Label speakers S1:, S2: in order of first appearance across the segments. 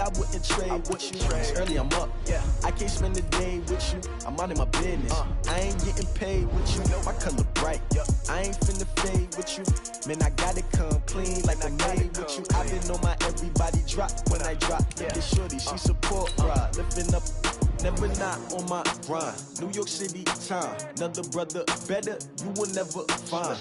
S1: I wouldn't trade with you. It's early, I'm up. I can't spend the day with you. I'm out in my business. I ain't getting paid with you. My color bright. I ain't finna fade with you. Man, I gotta come clean like I made with you. I've been on my everybody drop when I drop. This shorty, she support pride. Lifting up, never not on my grind. New York City time. Another brother better, you will never find.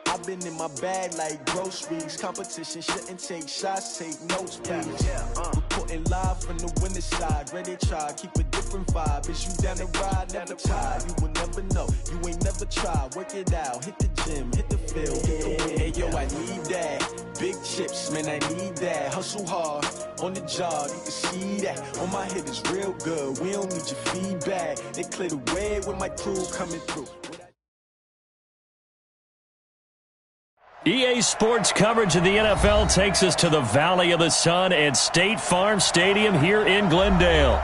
S1: I've been in my bag like groceries. Competition shouldn't take shots, take notes, please. Reporting live from the winner's side. Ready to try, keep a different vibe. Is you down the ride, never tired. You will never know, you ain't never tried. Work it out, hit the gym, hit the field, hit the win. Hey yo, I need that. Big chips, man, I need that. Hustle hard, on the job, you can see that. On my hit is real good, we don't need your feedback. They clear the way with my crew coming through.
S2: EA Sports coverage of the NFL takes us to the Valley of the Sun at State Farm Stadium here in Glendale.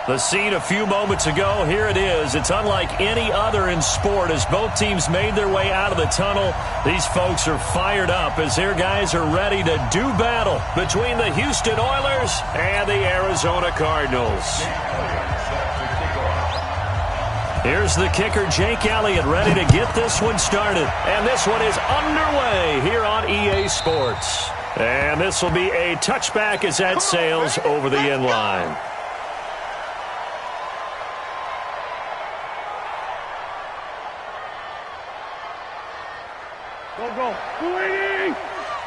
S2: The scene a few moments ago, here it is. It's unlike any other in sport as both teams made their way out of the tunnel. These folks are fired up as their guys are ready to do battle between the Houston Oilers and the Arizona Cardinals. Here's the kicker, Jake Elliott, ready to get this one started. And this one is underway here on EA Sports. And this will be a touchback as that sails over the end line.
S3: Go. Waiting!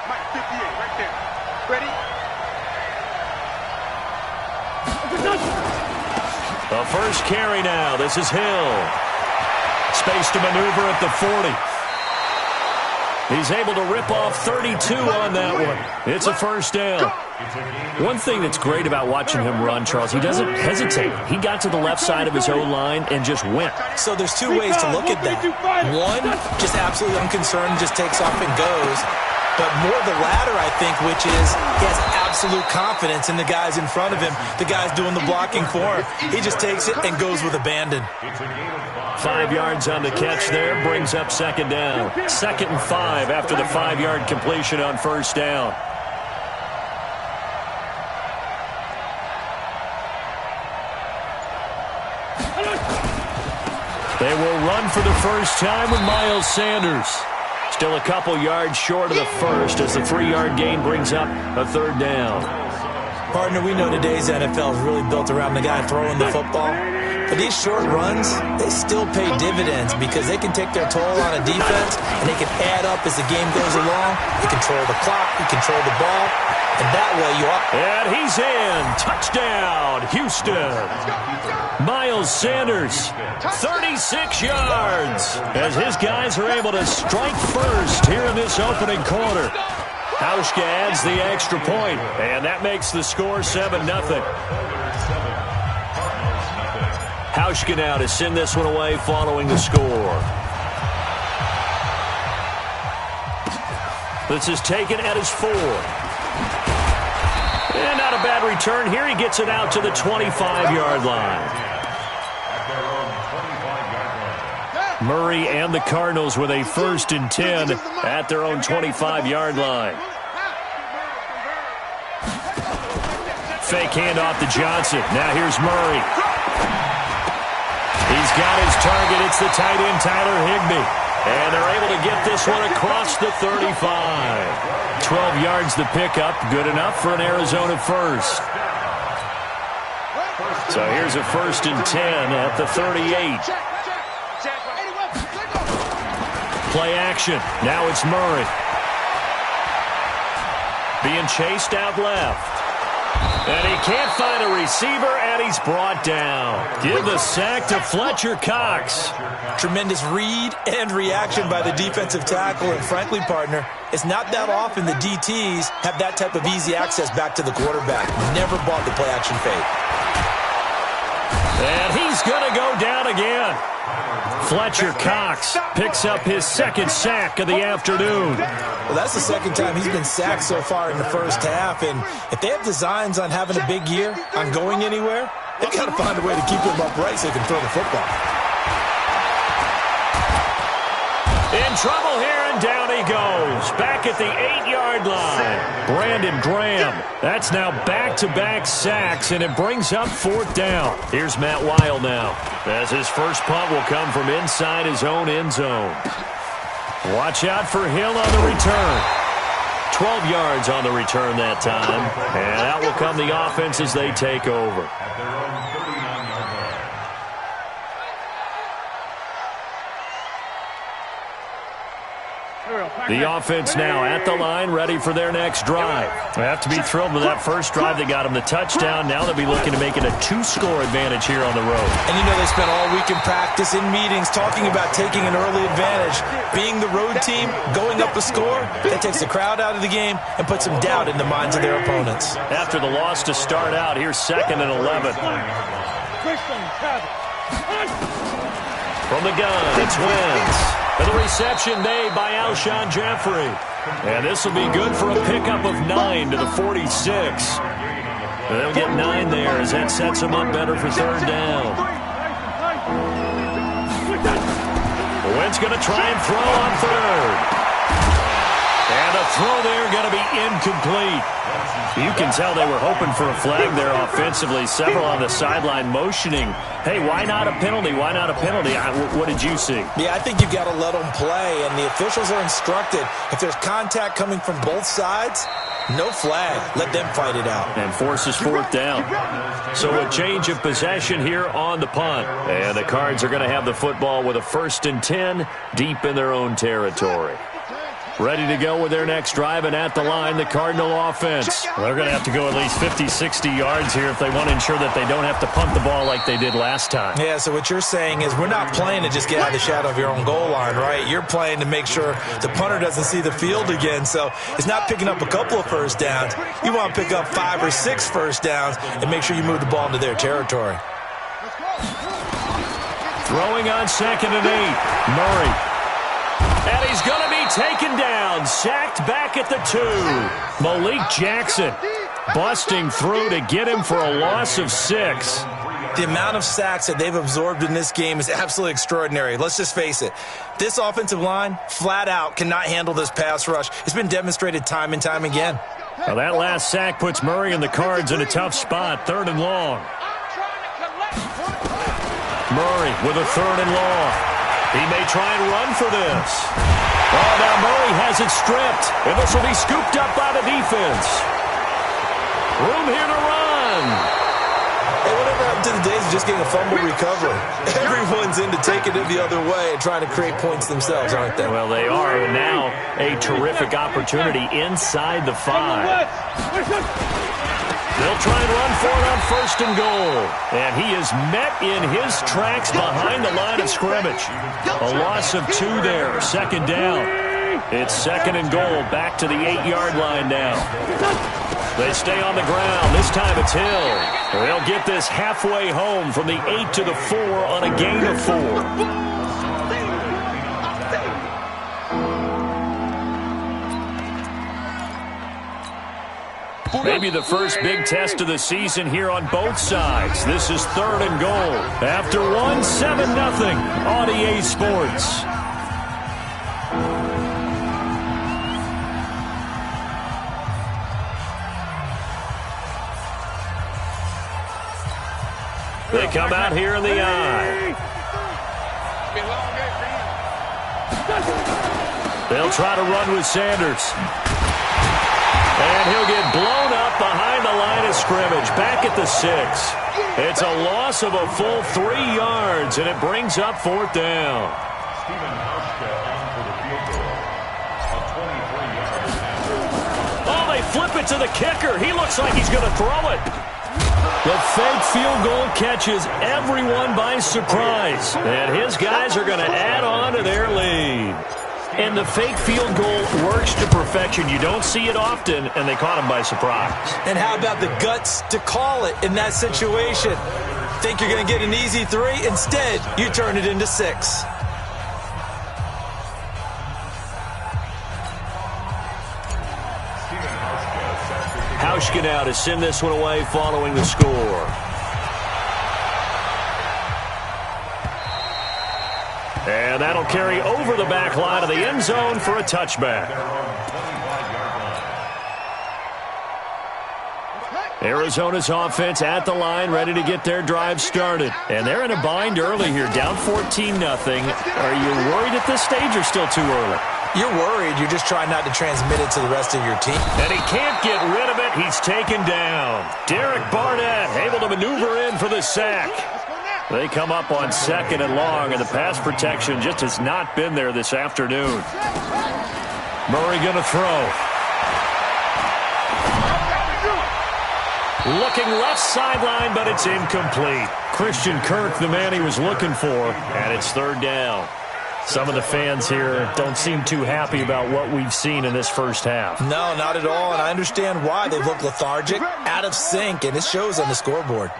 S3: Mike 58, right there. Ready?
S2: The first carry now. This is Hill. Space to maneuver at the 40. He's able to rip off 32 on that one. It's a first down.
S4: One thing that's great about watching him run, Charles, he doesn't hesitate. He got to the left side of his own line and just went.
S5: So there's two ways to look at that. One, just absolutely unconcerned, just takes off and goes. But more the latter, I think, which is he has absolute confidence in the guys in front of him, the guys doing the blocking for him. He just takes it and goes with abandon.
S2: 5 yards on the catch there, brings up second down. 2nd and 5 after the 5-yard completion on first down. They will run for the first time with Miles Sanders. Still a couple yards short of the first as the 3-yard gain brings up a third down.
S5: Partner, we know today's NFL is really built around the guy throwing the football. But these short runs, they still pay dividends because they can take their toll on a defense and they can add up as the game goes along. You control the clock, you control the ball, and that way you are.
S2: And he's in. Touchdown, Houston. Miles Sanders, 36 yards as his guys are able to strike first here in this opening quarter. Hauschka adds the extra point, and that makes the score 7-0. Hauschka now to send this one away following the score. This is taken at his 4. And not a bad return here. He gets it out to the 25-yard line. Murray and the Cardinals with a 1st and 10 at their own 25-yard line. Fake handoff to Johnson. Now here's Murray. He's got his target. It's the tight end, Tyler Higbee. And they're able to get this one across the 35. 12 yards to pick up. Good enough for an Arizona first. So here's a 1st and 10 at the 38. Play action. Now it's Murray. Being chased out left. And he can't find a receiver, and he's brought down. Give the sack to Fletcher Cox.
S5: Tremendous read and reaction by the defensive tackle. And frankly, partner, it's not that often the DTs have that type of easy access back to the quarterback. Never bought the play action fake.
S2: And he's going to go down again. Fletcher Cox picks up his 2nd sack of the afternoon.
S5: Well, that's the 2nd time he's been sacked so far in the first half. And if they have designs on having a big year, on going anywhere, they've got to find a way to keep him upright so they can throw the football.
S2: In in trouble here, and down he goes. Back at the 8-yard line. Brandon Graham. That's now back-to-back sacks, and it brings up 4th down. Here's Matt Weil now, as his first punt will come from inside his own end zone. Watch out for Hill on the return. 12 yards on the return that time. And out will come the offense as they take over. The offense now at the line, ready for their next drive. They have to be thrilled with that first drive that got them the touchdown. Now they'll be looking to make it a 2-score advantage here on the road.
S5: And you know they spent all week in practice, in meetings, talking about taking an early advantage. Being the road team, going up a score, that takes the crowd out of the game and puts some doubt in the minds of their opponents.
S2: After the loss to start out, here's 2nd and 11. From the gun, it's Wentz. And the reception made by Alshon Jeffrey. And this will be good for a pickup of 9 to the 46. And they'll get 9 there as that sets them up better for 3rd down. Wentz going to try and throw on 3rd. And the throw there going to be incomplete. You can tell they were hoping for a flag there offensively. Several on the sideline motioning, hey, why not a penalty? Why not a penalty? What did you see?
S5: Yeah, I think you've got to let them play, and the officials are instructed. If there's contact coming from both sides, no flag. Let them fight it out.
S2: And forces 4th down. So a change of possession here on the punt. And the Cards are going to have the football with a 1st and 10 deep in their own territory. Ready to go with their next drive, and at the line, the Cardinal offense. Well, they're going to have to go at least 50, 60 yards here if they want to ensure that they don't have to punt the ball like they did last time.
S5: Yeah, so what you're saying is we're not playing to just get out of the shadow of your own goal line, right? You're playing to make sure the punter doesn't see the field again. So it's not picking up a couple of first downs. You want to pick up 5 or 6 first downs and make sure you move the ball into their territory.
S2: Throwing on 2nd and 8. Murray. And he's going to be taken down, sacked back at the 2. Malik Jackson busting through to get him for a loss of 6.
S5: The amount of sacks that they've absorbed in this game is absolutely extraordinary. Let's just face it. This offensive line, flat out, cannot handle this pass rush. It's been demonstrated time and time again.
S2: Well, that last sack puts Murray and the Cards in a tough spot, 3rd and long. Murray with a 3rd and long. He may try and run for this. Oh, now Murray has it stripped, and this will be scooped up by the defense. Room here to run.
S5: Hey, whatever happened to the days of just getting a fumble recovery? Everyone's into taking it the other way and trying to create points themselves, aren't they?
S2: Well, they are, and now a terrific opportunity inside the 5. They'll try and run for it on 1st and goal. And he is met in his tracks behind the line of scrimmage. A loss of 2 there, 2nd down. It's 2nd and goal, back to the 8-yard line now. They stay on the ground. This time it's Hill. They'll get this halfway home from the 8 to the 4 on a gain of 4. Maybe the first big test of the season here on both sides. This is 3rd and goal. After 1, 7-0 on EA Sports. They come out here in the eye. They'll try to run with Sanders. And he'll get blown up behind the line of scrimmage, back at the 6. It's a loss of a full 3 yards, and it brings up 4th down. Oh, they flip it to the kicker. He looks like he's going to throw it. The fake field goal catches everyone by surprise, and his guys are going to add on to their lead. And the fake field goal works to perfection. You don't see it often, and they caught him by surprise.
S5: And how about the guts to call it in that situation? Think you're going to get an easy 3? Instead, you turn it into 6.
S2: Hauschka now to send this one away following the score. And that'll carry over the back line of the end zone for a touchback. Arizona's offense at the line, ready to get their drive started. And they're in a bind early here, down 14-0. Are you worried at this stage or still too early?
S5: You're worried. You're just trying not to transmit it to the rest of your team.
S2: And he can't get rid of it. He's taken down. Derek Barnett able to maneuver in for the sack. They come up on 2nd and long, and the pass protection just has not been there this afternoon. Murray going to throw. Looking left sideline, but it's incomplete. Christian Kirk, the man he was looking for, and it's 3rd down. Some of the fans here don't seem too happy about what we've seen in this first half.
S5: No, not at all, and I understand why. They look lethargic, out of sync, and it shows on the scoreboard.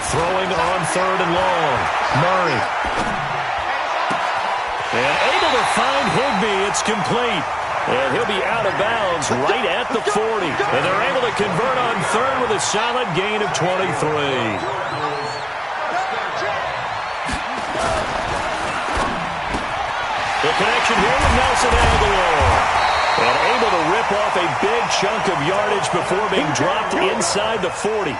S2: Throwing on 3rd and long. Murray. And able to find Higbee. It's complete. And he'll be out of bounds right at the 40. And they're able to convert on 3rd with a solid gain of 23. The connection here with Nelson Aguilar. And able to rip off a big chunk of yardage before being dropped inside the 40.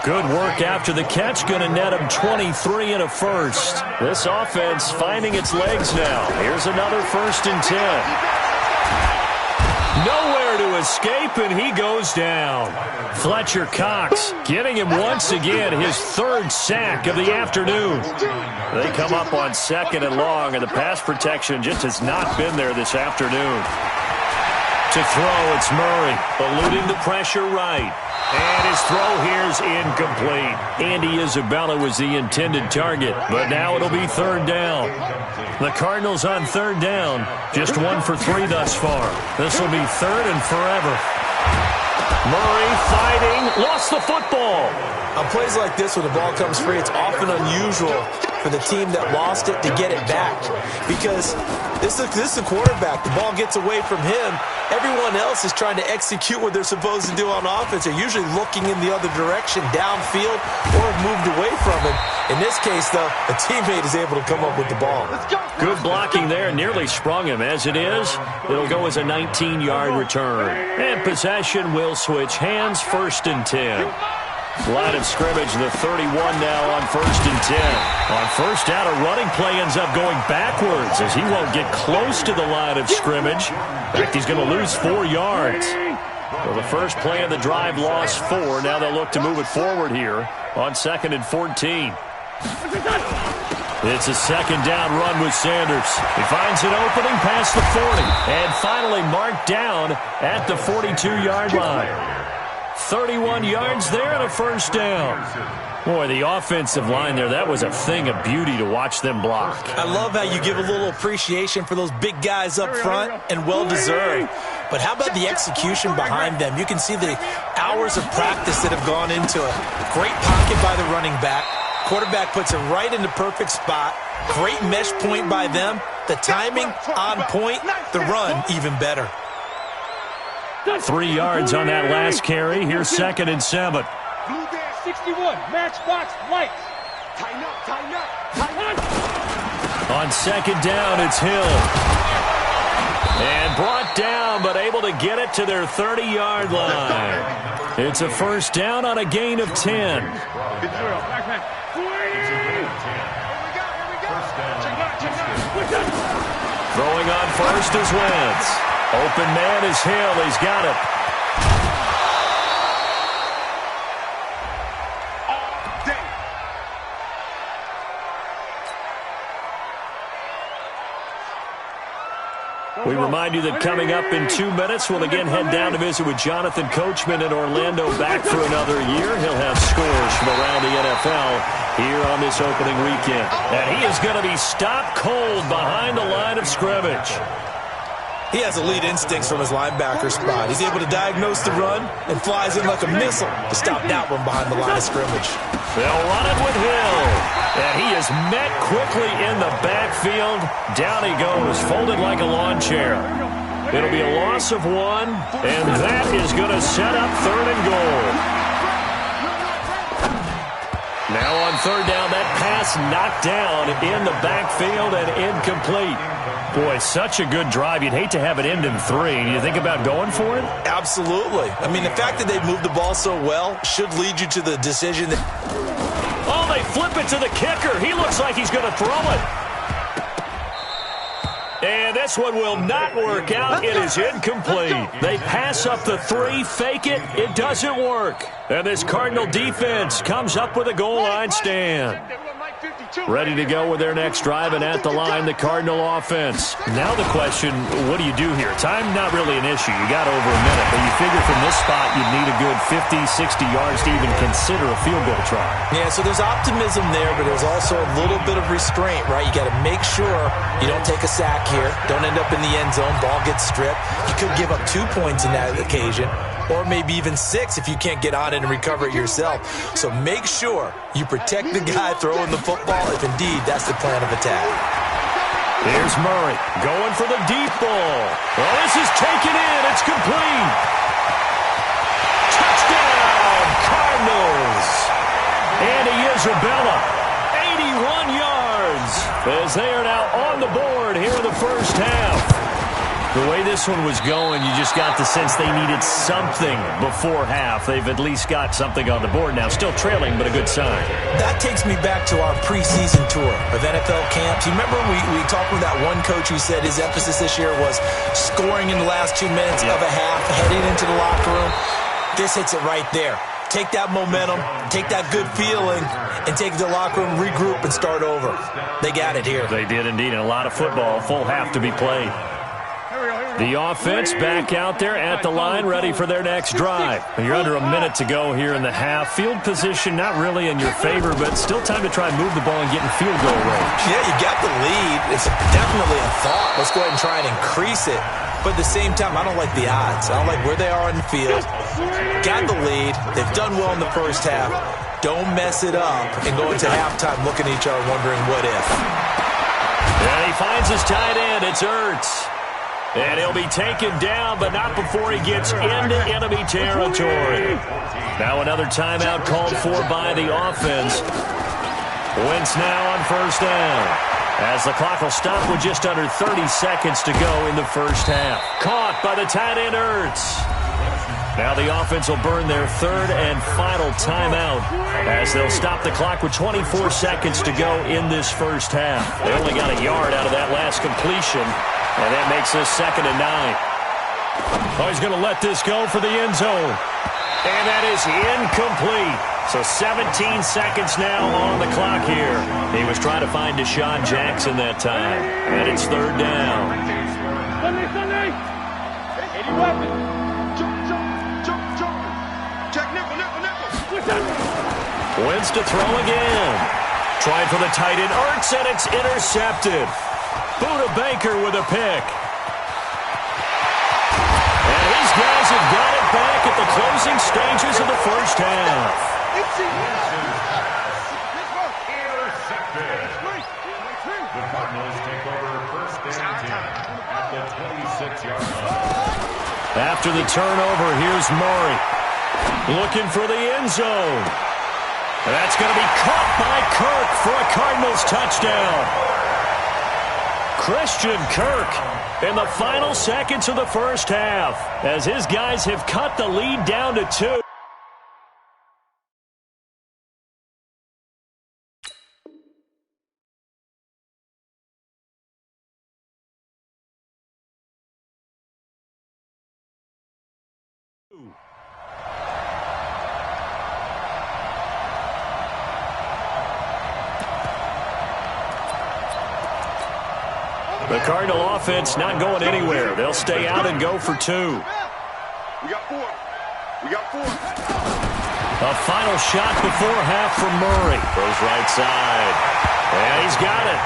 S2: Good work after the catch. Going to net him 23 and a first. This offense finding its legs now. Here's another 1st and 10. Nowhere to escape, and he goes down. Fletcher Cox getting him once again his 3rd sack of the afternoon. They come up on 2nd and long, and the pass protection just has not been there this afternoon. To throw, it's Murray, eluding the pressure right. And his throw here is incomplete. Andy Isabella was the intended target, but now it'll be 3rd down. The Cardinals on 3rd down, just 1 for 3 thus far. This will be 3rd and forever. Murray fighting, lost the football.
S5: On plays like this, when the ball comes free, it's often unusual for the team that lost it to get it back. Because this is a quarterback. The ball gets away from him. Everyone else is trying to execute what they're supposed to do on offense. They're usually looking in the other direction, downfield, or moved away from him. In this case, though, a teammate is able to come up with the ball.
S2: Good blocking there. Nearly sprung him. As it is, it'll go as a 19-yard return. And possession will switch hands, 1st and 10. Line of scrimmage, the 31 now on 1st and 10. On 1st down, a running play ends up going backwards as he won't get close to the line of scrimmage. In fact, he's going to lose 4 yards. Well, the first play of the drive lost 4. Now they'll look to move it forward here on 2nd and 14. It's a 2nd down run with Sanders. He finds an opening past the 40 and finally marked down at the 42-yard line. 31 yards there and a 1st down. Boy, the offensive line there, that was a thing of beauty to watch them block.
S5: I love how you give a little appreciation for those big guys up front, and well-deserved. But how about the execution behind them? You can see the hours of practice that have gone into it. Great pocket by the running back. Quarterback puts it right in the perfect spot. Great mesh point by them. The timing on point. The run even better.
S2: 3 yards on that last carry. Here's 2nd and 7.
S3: Blue Bear 61, matchbox lights. Tighten up, tighten up, tighten up.
S2: On 2nd down, it's Hill. And brought down, but able to get it to their 30-yard line. It's a 1st down on a gain of 10.
S3: Good drill, black man. Here we go.
S2: Throwing on 1st is Wentz. Open man is Hill. He's got it. We remind you that coming up in 2 minutes, we'll again head down to visit with Jonathan Coachman in Orlando, back for another year. He'll have scores from around the NFL here on this opening weekend. And he is going to be stopped cold behind the line of scrimmage.
S5: He has elite instincts from his linebacker spot. He's able to diagnose the run and flies in like a missile to stop that one behind the line of scrimmage.
S2: They'll run it with Hill. And he is met quickly in the backfield. Down he goes, folded like a lawn chair. It'll be a loss of 1, and that is going to set up 3rd and goal. Now on 3rd down, that pass pass knocked down in the backfield and incomplete. Boy, such a good drive. You'd hate to have it end in 3. Do you think about going for it?
S5: Absolutely. I mean, the fact that they moved the ball so well should lead you to the decision that...
S2: Oh, they flip it to the kicker. He looks like he's going to throw it. And this one will not work out. It is incomplete. They pass up the 3, fake it. It doesn't work. And this Cardinal defense comes up with a goal line stand. Ready to go with their next drive, and at the line, the Cardinal offense. Now the question, what do you do here? Time, not really an issue. You got over a minute, but you figure from this spot you'd need a good 50, 60 yards to even consider a field goal try.
S5: Yeah, so there's optimism there, but there's also a little bit of restraint, right? You got to make sure you don't take a sack here. Don't end up in the end zone. Ball gets stripped. You could give up 2 points in that occasion, or maybe even 6 if you can't get on it and recover it yourself. So make sure you protect the guy throwing the football if indeed that's the plan of attack.
S2: Here's Murray going for the deep ball. Well, this is taken in. It's complete. Touchdown, Cardinals. Andy Isabella, 81 yards, as they are now on the board here in the first half. The way this one was going, you just got the sense they needed something before half. They've at least got something on the board now. Still trailing, but a good sign.
S5: That takes me back to our preseason tour of NFL camps. You remember we talked with that one coach who said his emphasis this year was scoring in the last 2 minutes of a half, heading into the locker room. This hits it right there. Take that momentum, take that good feeling, and take the locker room, regroup, and start over. They got it here.
S2: They did indeed, and a lot of football, full half to be played. The offense back out there at the line, ready for their next drive. You're under a minute to go here in the half. Field position not really in your favor, but still time to try and move the ball and get in field goal range.
S5: Yeah, you got the lead. It's definitely a thought. Let's go ahead and try and increase it. But at the same time, I don't like the odds. I don't like where they are on the field. Got the lead. They've done well in the first half. Don't mess it up and go into halftime looking at each other wondering what if.
S2: And he finds his tight end. It's Ertz. And he'll be taken down, but not before he gets into enemy territory. Now another timeout called for by the offense. Wentz now on first down, as the clock will stop with just under 30 seconds to go in the first half. Caught by the tight end Ertz. Now the offense will burn their third and final timeout, as they'll stop the clock with 24 seconds to go in this first half. They only got a yard out of that last completion. And that makes this 2nd and 9. Oh, he's going to let this go for the end zone. And that is incomplete. So 17 seconds now on the clock here. He was trying to find Deshaun Jackson that time. And it's 3rd down.
S3: Sunday. 80 weapon. Check nickel.
S2: Wentz to throw again. Trying for the tight end, Ertz, and it's intercepted. Buda Baker with a pick. And these guys have got it back at the closing stages of the first half.
S6: Intercepted. The Cardinals take over first and 10 at the 26-yard line.
S2: After the turnover, here's Murray looking for the end zone. And that's going to be caught by Kirk for a Cardinals touchdown. Christian Kirk in the final seconds of the first half, as his guys have cut the lead down to 2. The Cardinal offense not going anywhere. They'll stay out and go for 2.
S7: We got 4.
S2: A final shot before half from Murray. Goes right side. And he's got it.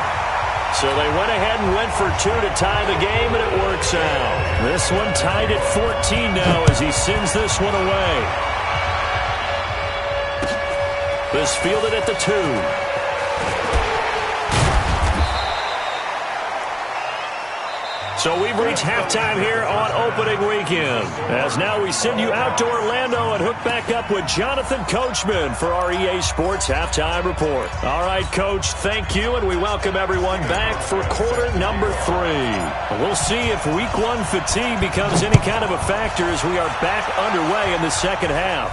S2: So they went ahead and went for 2 to tie the game, and it works out. This one tied at 14 now as he sends this one away. This fielded at the 2. So we've reached halftime here on opening weekend. As now we send you out to Orlando and hook back up with Jonathan Coachman for our EA Sports Halftime Report. All right, Coach, thank you, and we welcome everyone back for quarter number 3. We'll see if week 1 fatigue becomes any kind of a factor as we are back underway in the second half.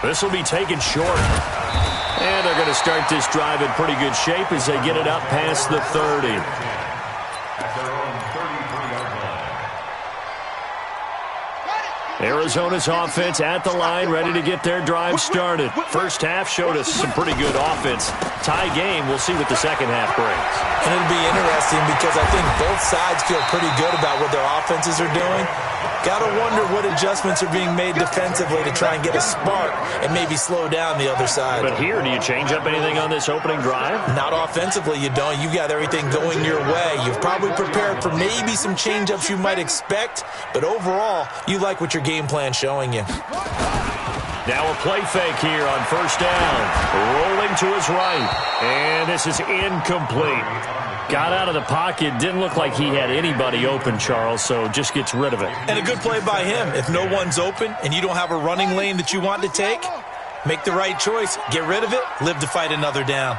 S2: This will be taken short. And they're going to start this drive in pretty good shape as they get it up past the 30. Arizona's offense at the line, ready to get their drive started. First half showed us some pretty good offense. Tie game, we'll see what the second half brings.
S5: And it'll be interesting because I think both sides feel pretty good about what their offenses are doing. Got to wonder what adjustments are being made defensively to try and get a spark and maybe slow down the other side.
S2: But here, do you change up anything on this opening drive?
S5: Not offensively, you don't. You got everything going your way. You've probably prepared for maybe some change-ups you might expect, but overall, you like what your game plan's showing you.
S2: Now a play fake here on first down. Rolling to his right. And this is incomplete. Got out of the pocket. Didn't look like he had anybody open, Charles, so just gets rid of it.
S5: And a good play by him. If no one's open and you don't have a running lane that you want to take, make the right choice. Get rid of it. Live to fight another down.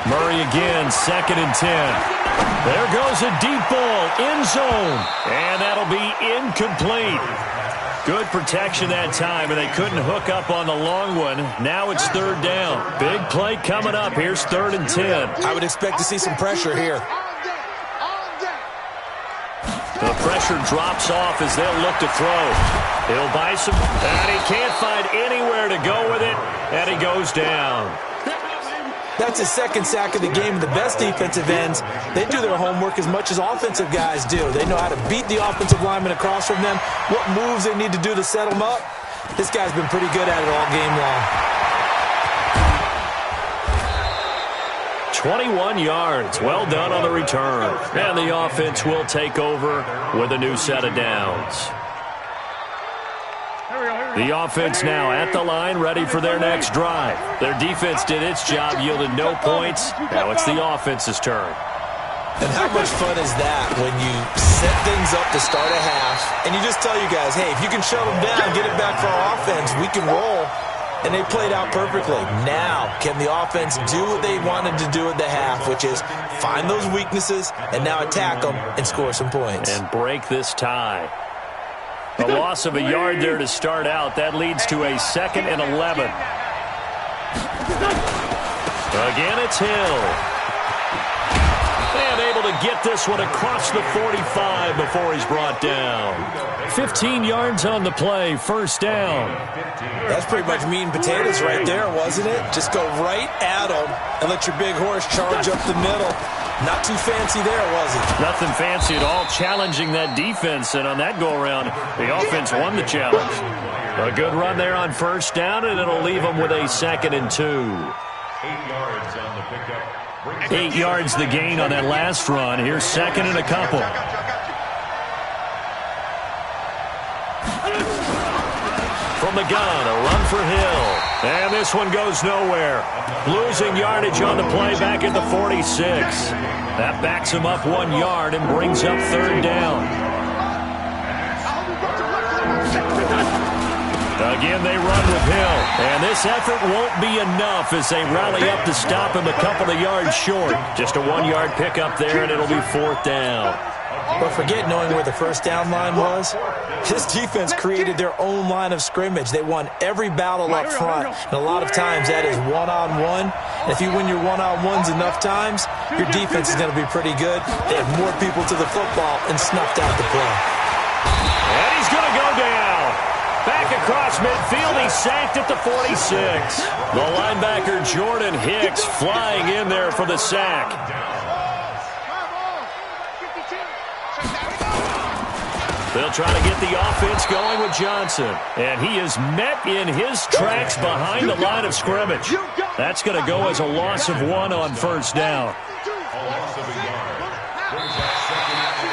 S2: Murray again, 2nd and 10. There goes a deep ball, end zone, and that'll be incomplete. Good protection that time, and they couldn't hook up on the long one. Now it's 3rd down. Big play coming up. Here's 3rd and 10.
S5: I would expect to see some pressure here.
S2: The pressure drops off as they'll look to throw. He'll buy some, and he can't find anywhere to go with it, and he goes down.
S5: That's his 2nd sack of the game. The best defensive ends, they do their homework as much as offensive guys do. They know how to beat the offensive lineman across from them, what moves they need to do to set them up. This guy's been pretty good at it all game21 long.
S2: yards. Well done on the return. And the offense will take over with a new set of downs. The offense now at the line, ready for their next drive. Their defense did its job, yielded no points. Now it's the offense's turn.
S5: And how much fun is that when you set things up to start a half, and you just tell you guys, hey, if you can shut them down, get it back for our offense, we can roll. And they played out perfectly. Now, can the offense do what they wanted to do at the half, which is find those weaknesses and now attack them and score some points.
S2: And break this tie. A loss of a yard there to start out. That leads to a 2nd and 11. Again, it's Hill. And able to get this one across the 45 before he's brought down. 15 yards on the play, 1st down.
S5: That's pretty much meat and potatoes right there, wasn't it? Just go right at them and let your big horse charge up the middle. Not too fancy there, was it?
S2: Nothing fancy at all, challenging that defense, and on that go-around, the offense won the challenge. A good run there on 1st down, and it'll leave them with a 2nd and 2.
S6: 8 yards on the pickup.
S2: 8 yards the gain on that last run. Here's 2nd and a couple. From the gun, a run for Hill. And this one goes nowhere. Losing yardage on the play back at the 46. That backs him up 1 yard and brings up 3rd down. Again, they run with Hill. And this effort won't be enough as they rally up to stop him a couple of yards short. Just a 1 yard pickup there, and it'll be 4th down.
S5: But forget knowing where the 1st down line was. This defense created their own line of scrimmage. They won every battle up front. And a lot of times that is one-on-one. And if you win your one-on-ones enough times, your defense is going to be pretty good. They have more people to the football and snuffed out the play.
S2: And he's going to go down. Back across midfield, he's sacked at the 46. The linebacker Jordan Hicks flying in there for the sack. They'll try to get the offense going with Johnson. And he is met in his tracks behind the line of scrimmage. That's going to go as a loss of 1 on 1st down.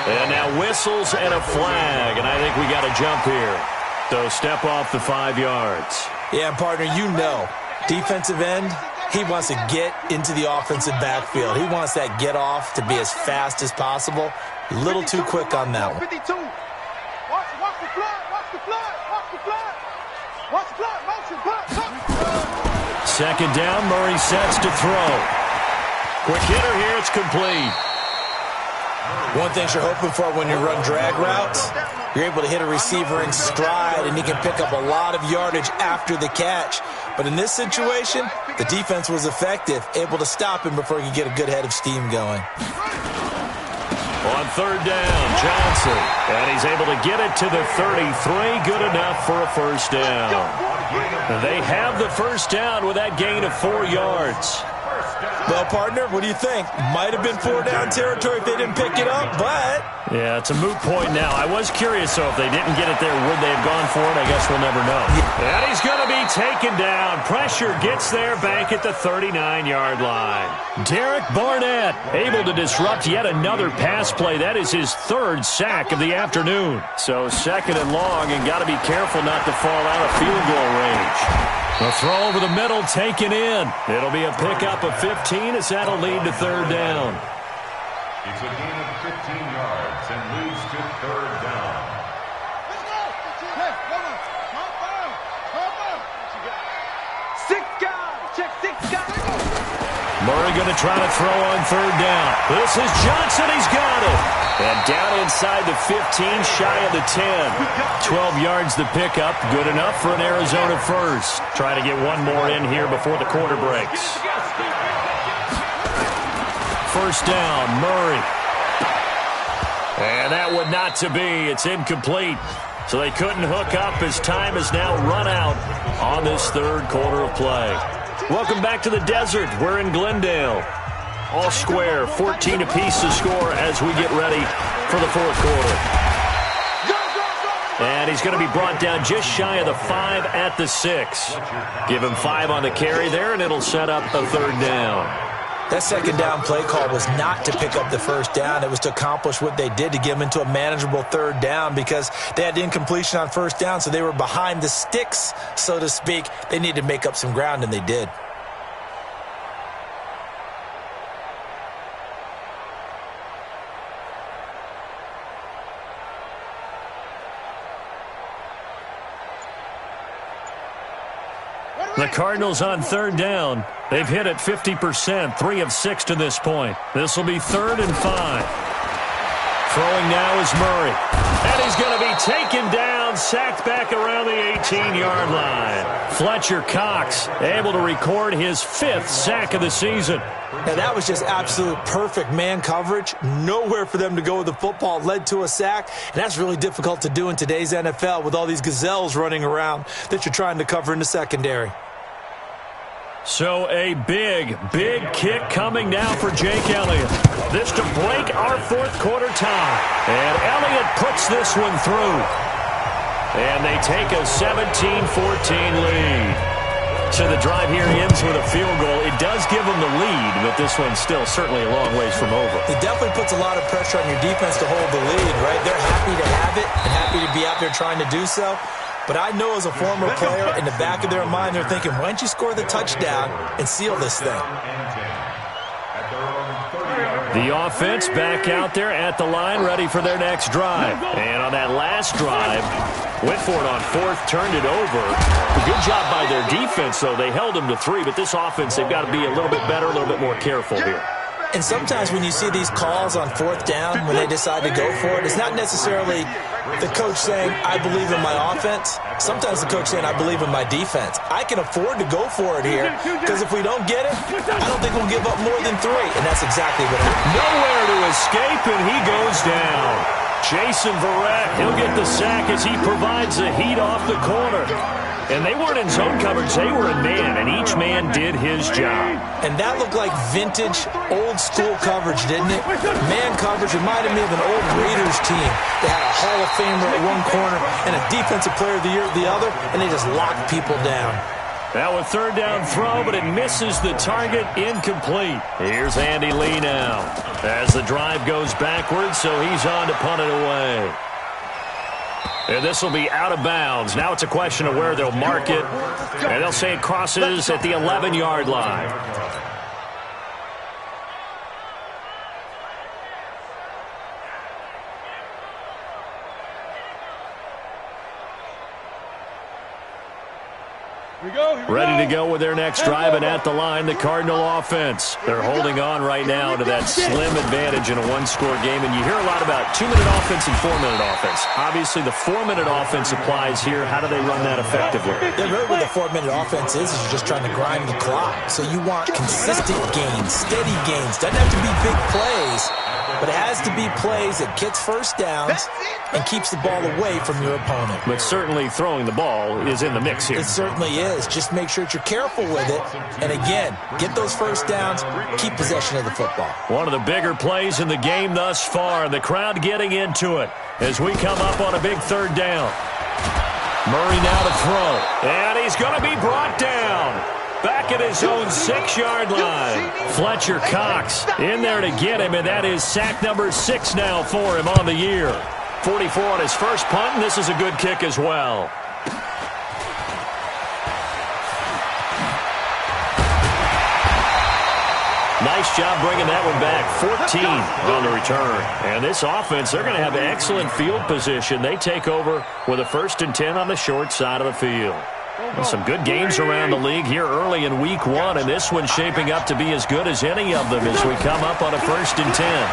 S2: And now whistles and a flag. And I think we got to jump here. So step off the 5 yards.
S5: Yeah, partner, you know. Defensive end, He wants to get into the offensive backfield. He wants that get off to be as fast as possible. A little too quick on that one.
S7: 52. Watch the flood. Watch the flood. Watch the flood. Watch the flood. Motion. Flood.
S2: Second down, Murray sets to throw. Quick hitter here, it's complete.
S5: One thing you're hoping for when you run drag routes, you're able to hit a receiver in stride, and he can pick up a lot of yardage after the catch. But in this situation, the defense was effective, able to stop him before he could get a good head of steam going.
S2: On third down, Johnson. And he's able to get it to the 33. Good enough for a first down. They have the first down with that gain of 4 yards.
S5: Well, partner, what do you think? Might have been 4-down territory if they didn't pick it up, but...
S2: Yeah, it's a moot point now. I was curious, so if they didn't get it there, would they have gone for it? I guess we'll never know. And he's going to be taken down. Pressure gets there back at the 39-yard line. Derek Barnett able to disrupt yet another pass play. That is his 3rd sack of the afternoon. So second and long, and got to be careful not to fall out of field goal range. The throw over the middle taken in. It'll be a pickup of 15 as that'll lead to third down.
S6: It's a gain of 15 yards and leads to third down.
S7: Let's go. Hey, come on. Come on. 6 guys. Check 6 guys.
S2: Murray going to try to throw on third down. This is Johnson. He's got it. And down inside the 15, shy of the 10. 12 yards the pickup. Good enough for an Arizona first. Try to get one more in here before the quarter breaks. First down, Murray. And that would not to be. It's incomplete. So they couldn't hook up as time has now run out on this third quarter of play. Welcome back to the desert. We're in Glendale. All square, 14 apiece to score as we get ready for the fourth quarter. And he's going to be brought down just shy of the 5 at the 6. Give him 5 on the carry there, and it'll set up a third down.
S5: That second down play call was not to pick up the first down. It was to accomplish what they did, to get them into a manageable third down, because they had incompletion on first down, so they were behind the sticks, so to speak. They needed to make up some ground, and they did.
S2: The Cardinals on third down. They've hit it 50%, 3 of 6 to this point. This will be 3rd and 5. Throwing now is Murray. And he's going to be taken down, sacked back around the 18-yard line. Fletcher Cox able to record his 5th sack of the season.
S5: Now, that was just absolute perfect man coverage. Nowhere for them to go with the football. Led to a sack, and that's really difficult to do in today's NFL with all these gazelles running around that you're trying to cover in the secondary.
S2: So a big kick coming now for Jake Elliott. This to break our fourth quarter tie. And Elliott puts this one through. And they take a 17-14 lead. So the drive here ends with a field goal. It does give them the lead, but this one's still certainly a long ways from over.
S5: It definitely puts a lot of pressure on your defense to hold the lead, right? They're happy to have it and happy to be out there trying to do so. But I know as a former player, in the back of their mind, they're thinking, why don't you score the touchdown and seal this thing?
S2: The offense back out there at the line, ready for their next drive. And on that last drive, went for it on 4th, turned it over. A good job by their defense, though. They held them to 3, but this offense, they've got to be a little bit better, a little bit more careful here.
S5: And sometimes when you see these calls on 4th down, when they decide to go for it, it's not necessarily the coach saying, I believe in my offense. Sometimes the coach saying, I believe in my defense. I can afford to go for it here, because if we don't get it, I don't think we'll give up more than 3. And that's exactly what happened.
S2: Nowhere to escape, and he goes down. Jason Verrett, he'll get the sack as he provides the heat off the corner. And they weren't in zone coverage, they were in man, and each man did his job.
S5: And that looked like vintage, old-school coverage, didn't it? Man coverage reminded me of an old Raiders team. They had a Hall of Famer at one corner and a Defensive Player of the Year at the other, and they just locked people down.
S2: Now a third down throw, but it misses the target, incomplete. Here's Andy Lee now as the drive goes backwards, so he's on to punt it away. And this will be out of bounds. Now it's a question of where they'll mark it. And they'll say it crosses at the 11-yard line. Ready to go with their next drive, and at the line, the Cardinal offense. They're holding on right now to that slim advantage in a one-score game, and you hear a lot about 2-minute offense and 4-minute offense. Obviously, the 4-minute offense applies here. How do they run that effectively?
S5: Yeah, really what the 4-minute offense is you're just trying to grind the clock. So you want consistent gains, steady gains. Doesn't have to be big plays, but it has to be plays that gets first downs and keeps the ball away from your opponent.
S2: But certainly throwing the ball is in the mix here.
S5: It certainly is. Just make sure that you're careful with it. And again, get those first downs, keep possession of the football.
S2: One of the bigger plays in the game thus far. The crowd getting into it as we come up on a big third down. Murray now to throw. And he's going to be brought down. Back at his own 6-yard line. Fletcher Cox in there to get him, and that is sack number 6 now for him on the year. 44 on his first punt, and this is a good kick as well. Nice job bringing that one back. 14 on the return. And this offense, they're going to have excellent field position. They take over with a 1st and 10 on the short side of the field. Well, some good games around the league here early in week 1, and this one's shaping up to be as good as any of them as we come up on a 1st and 10.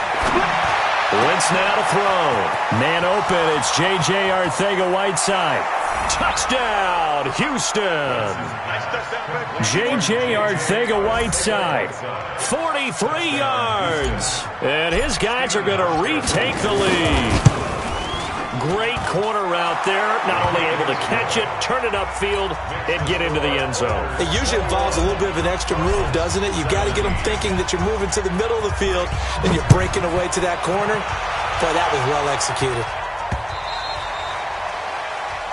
S2: Wentz now to throw. Man open, it's J.J. Arcega-Whiteside. Touchdown, Houston. J.J. Arcega-Whiteside, 43 yards. And his guys are going to retake the lead. Great corner route there. Not only able to catch it, turn it upfield, and get into the end zone.
S5: It usually involves a little bit of an extra move, doesn't it? You've got to get them thinking that you're moving to the middle of the field and you're breaking away to that corner. Boy, that was well executed.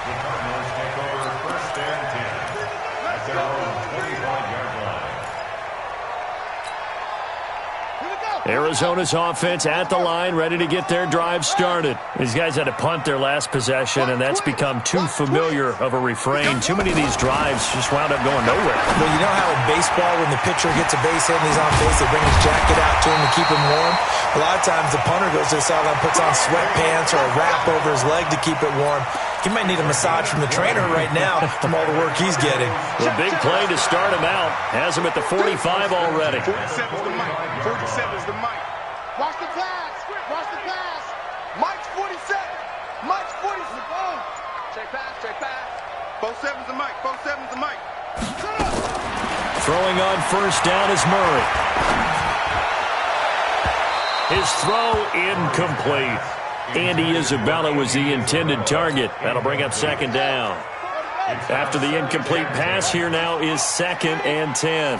S6: The Cardinals take over 1st and 10 at their own 25-yard line.
S2: Arizona's offense at the line, ready to get their drive started. These guys had to punt their last possession, and that's become too familiar of a refrain. Too many of these drives just wound up going nowhere.
S5: Well, you know how in baseball, when the pitcher gets a base hit and he's on base, they bring his jacket out to him to keep him warm? A lot of times the punter goes to the sideline, puts on sweatpants or a wrap over his leg to keep it warm. He might need a massage from the trainer right now from all the work he's getting.
S2: A big play to start him out. Has him at the 45 already.
S7: 47 is the mic. 47 is the mic. Watch the pass. Watch the pass. Mike's 47. Mike's 47. Check pass. Check pass. 47 is the mic. 47 is the mic.
S2: Throwing on 1st down is Murray. His throw incomplete. Andy Isabella was the intended target. That'll bring up 2nd down. After the incomplete pass, here now is 2nd and 10.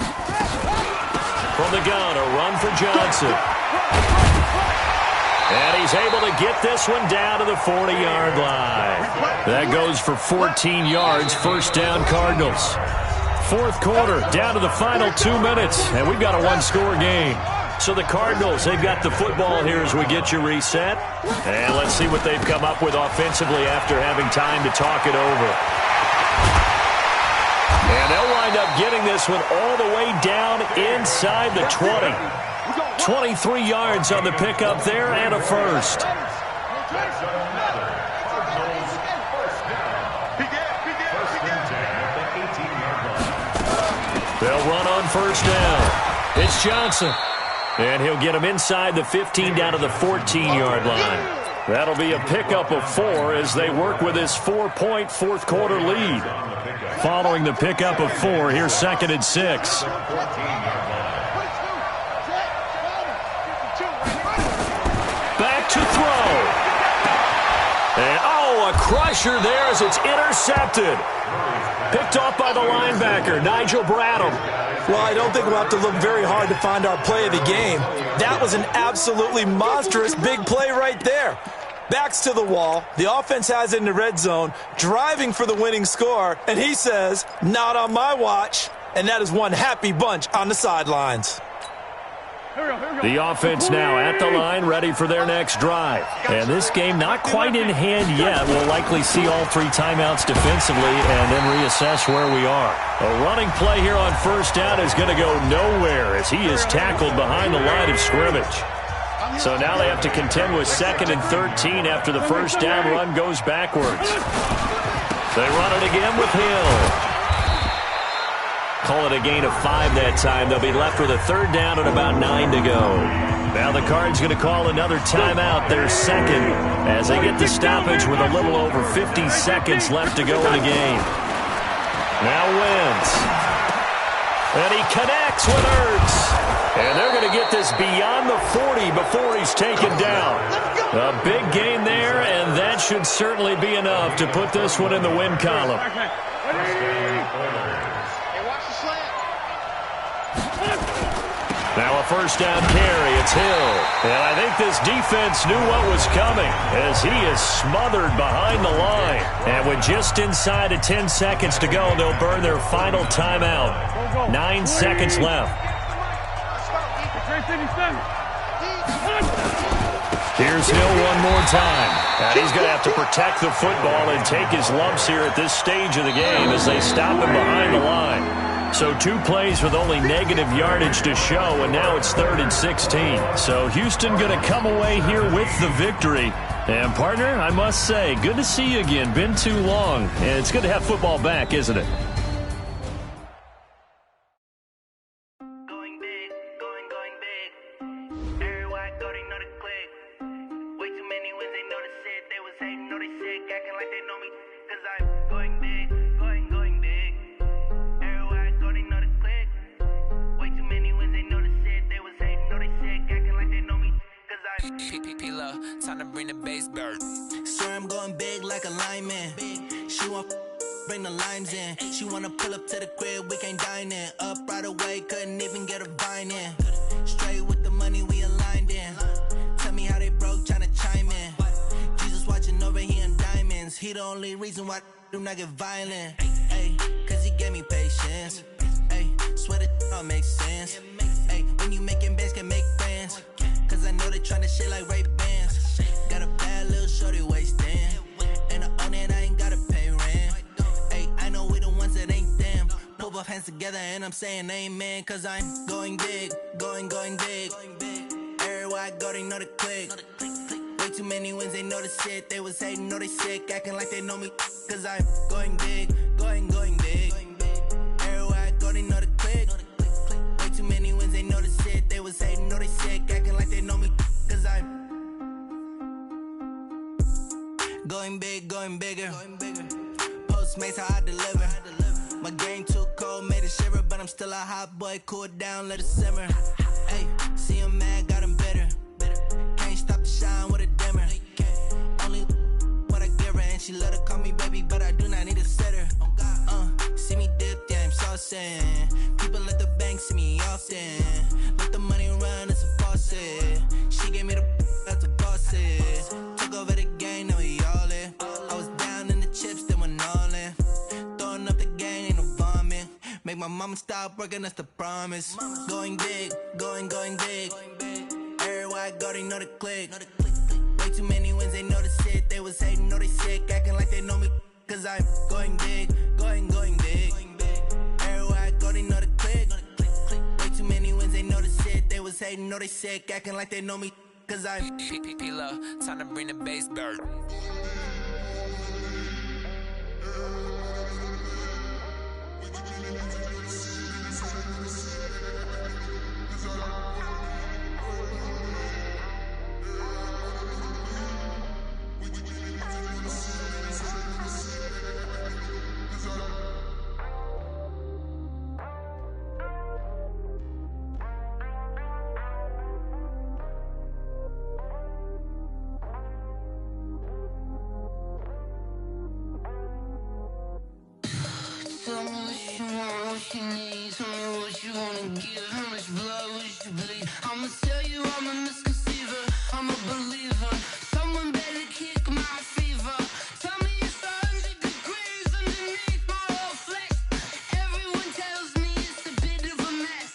S2: From the gun, a run for Johnson. And he's able to get this one down to the 40-yard line. That goes for 14 yards, 1st down Cardinals. 4th quarter, down to the final 2 minutes, and we've got a 1-score game. So the Cardinals, they've got the football here as we get you reset. And let's see what they've come up with offensively after having time to talk it over. And they'll wind up getting this one all the way down inside the 20. 23 yards on the pickup there and a 1st. They'll run on 1st down. It's Johnson. And he'll get him inside the 15 down to the 14-yard line. That'll be a pickup of 4 as they work with his 4-point 4th quarter lead. Following the pickup of 4, here's 2nd and 6. Back to throw. And, a crusher there as it's intercepted. Picked off by the linebacker, Nigel Bradham.
S5: Well, I don't think we'll have to look very hard to find our play of the game. That was an absolutely monstrous big play right there. Backs to the wall. The offense has it in the red zone, driving for the winning score. And he says, not on my watch. And that is one happy bunch on the sidelines.
S2: The offense now at the line, ready for their next drive. And this game not quite in hand yet. We'll likely see all 3 timeouts defensively and then reassess where we are. A running play here on first down is going to go nowhere as he is tackled behind the line of scrimmage. So now they have to contend with 2nd and 13 after the first down run goes backwards. They run it again with Hill. Call it a gain of 5 that time. They'll be left with a 3rd down and about 9 to go. Now the Cards going to call another timeout, their 2nd, as they get the stoppage with a little over 50 seconds left to go in the game. Now Wentz. And he connects with Ertz. And they're going to get this beyond the 40 before he's taken down. A big gain there, and that should certainly be enough to put this one in the win column. Now a first down carry. It's Hill. And I think this defense knew what was coming as he is smothered behind the line. And with just inside of 10 seconds to go, they'll burn their final timeout. 9 seconds left. Here's Hill one more time. And he's going to have to protect the football and take his lumps here at this stage of the game as they stop him behind the line. So 2 plays with only negative yardage to show, and now it's 3rd and 16. So Houston going to come away here with the victory. And, partner, I must say, good to see you again. Been too long. And it's good to have football back, isn't it?
S8: Time to bring the bass bird.
S1: Swear I'm going big like a lineman. She want bring the limes in. She wanna pull up to the crib, we can't dine in. Up right away, couldn't even get a vine in. Straight with the money we aligned in. Tell me how they broke, tryna chime in. Jesus watching over here in diamonds. He the only reason why I do not get violent. Ay, cause he gave me patience. Ay, swear that all makes sense. Ay, when you making bands can make friends. Cause I know they tryna shit like Ray-Bans. Got a bad little shorty wasting. And I own it, I ain't gotta pay rent. Ay, I know we the ones that ain't them. Pull both hands together and I'm saying amen. Cause I'm going big, going big. Everywhere I go, they know the click. Way too many wins, they know the shit. They was hating, know they sick, acting like they know me. Cause I'm going big, going big. Everywhere I go, they know the click. Way too many wins, they know the shit. They was hating, know they sick, acting like they know me. Cause I'm going big, going bigger. Postmates how I deliver. My game too cold, made it shiver. But I'm still a hot boy, cool down, let it simmer. Hey, see him mad, got him bitter. Can't stop the shine with a dimmer. Only what I give her, and she let her call me baby, but I do not need a sitter. See me dip, yeah, I'm saucing. People at the bank see me often. Let the money run, it's a faucet. She gave me the that's a boss it. Took over the game, now we all in. I was down in the chips, then went all in. Throwing up the game, ain't no vomit. Make my mama stop working, that's the promise. Going big, going big. Everywhere I go, they know the click. Way too many wins, they know the shit. They was hating, know they sick, acting like they know me. Cause I'm going big, going big. Everywhere I go, they know the click. Way too many wins, they know the shit. They was hating, know they sick, acting like they know me. Cause I'm
S8: P-P-P-Love, time to bring the bass bird.
S9: Tell me what you want, what you need. Tell me what you wanna give. How much blood would you bleed? I'ma tell you I'm a misconceiver. I'm a believer. Someone better kick my fever. Tell me it's 100 degrees underneath my whole flesh. Everyone tells me it's a bit of a mess.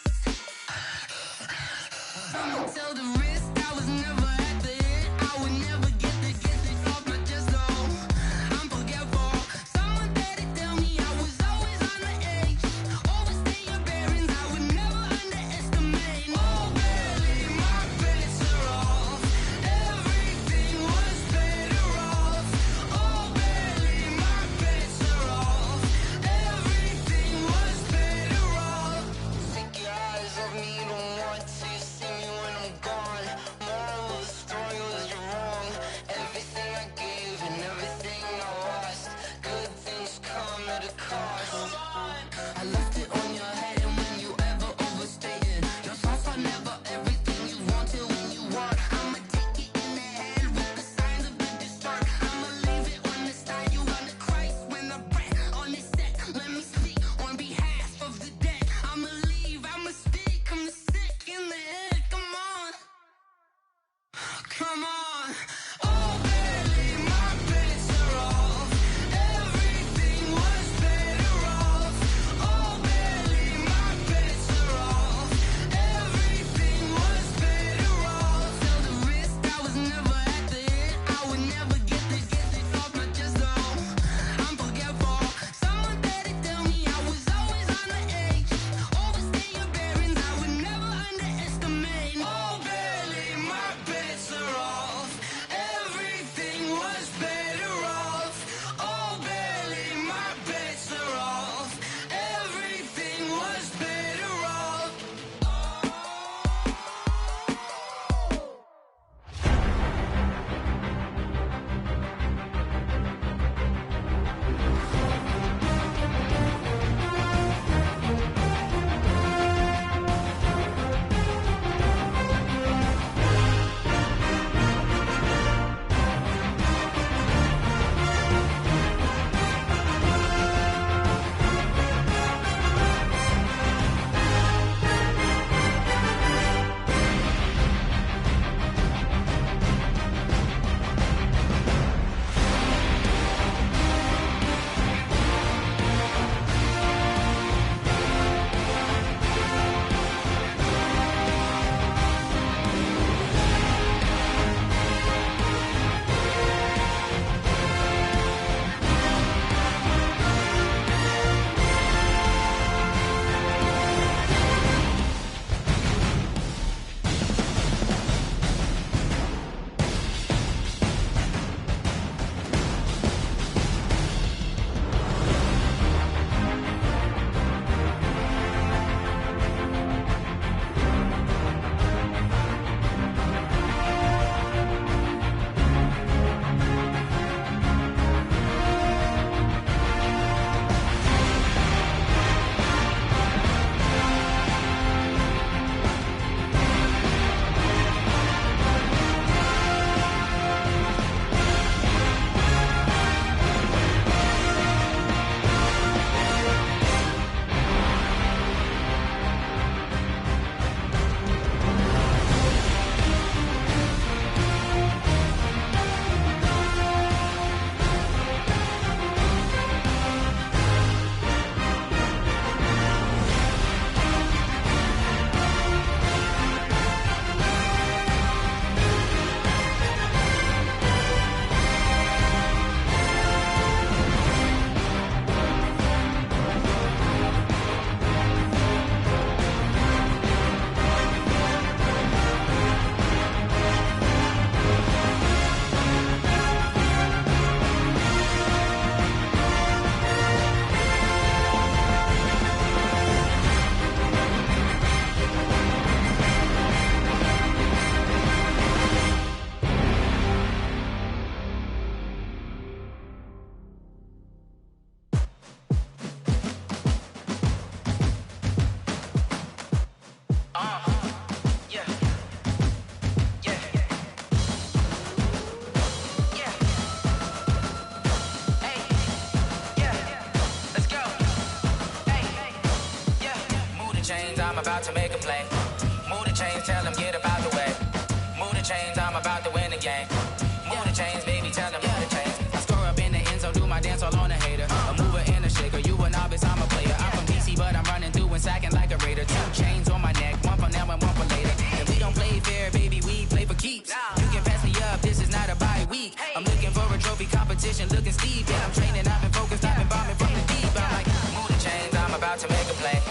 S10: to make a play. Move the chains, tell them get about the way. Move the chains, I'm about to win the game. Move the chains, baby, tell them move the chains. I score up in the end zone, do my dance all on a hater. A mover and a shaker, you a novice, I'm a player. I'm from DC, but I'm running through and sacking like a raider. 2 chains on my neck, one for now and one for later. And we don't play fair, baby, we play for keeps. You can pass me up, this is not a bye week. I'm looking for a trophy competition, looking steep. And I'm training, I've been focused, I've been bombing from the deep. I'm like, move the chains, I'm about to make a play.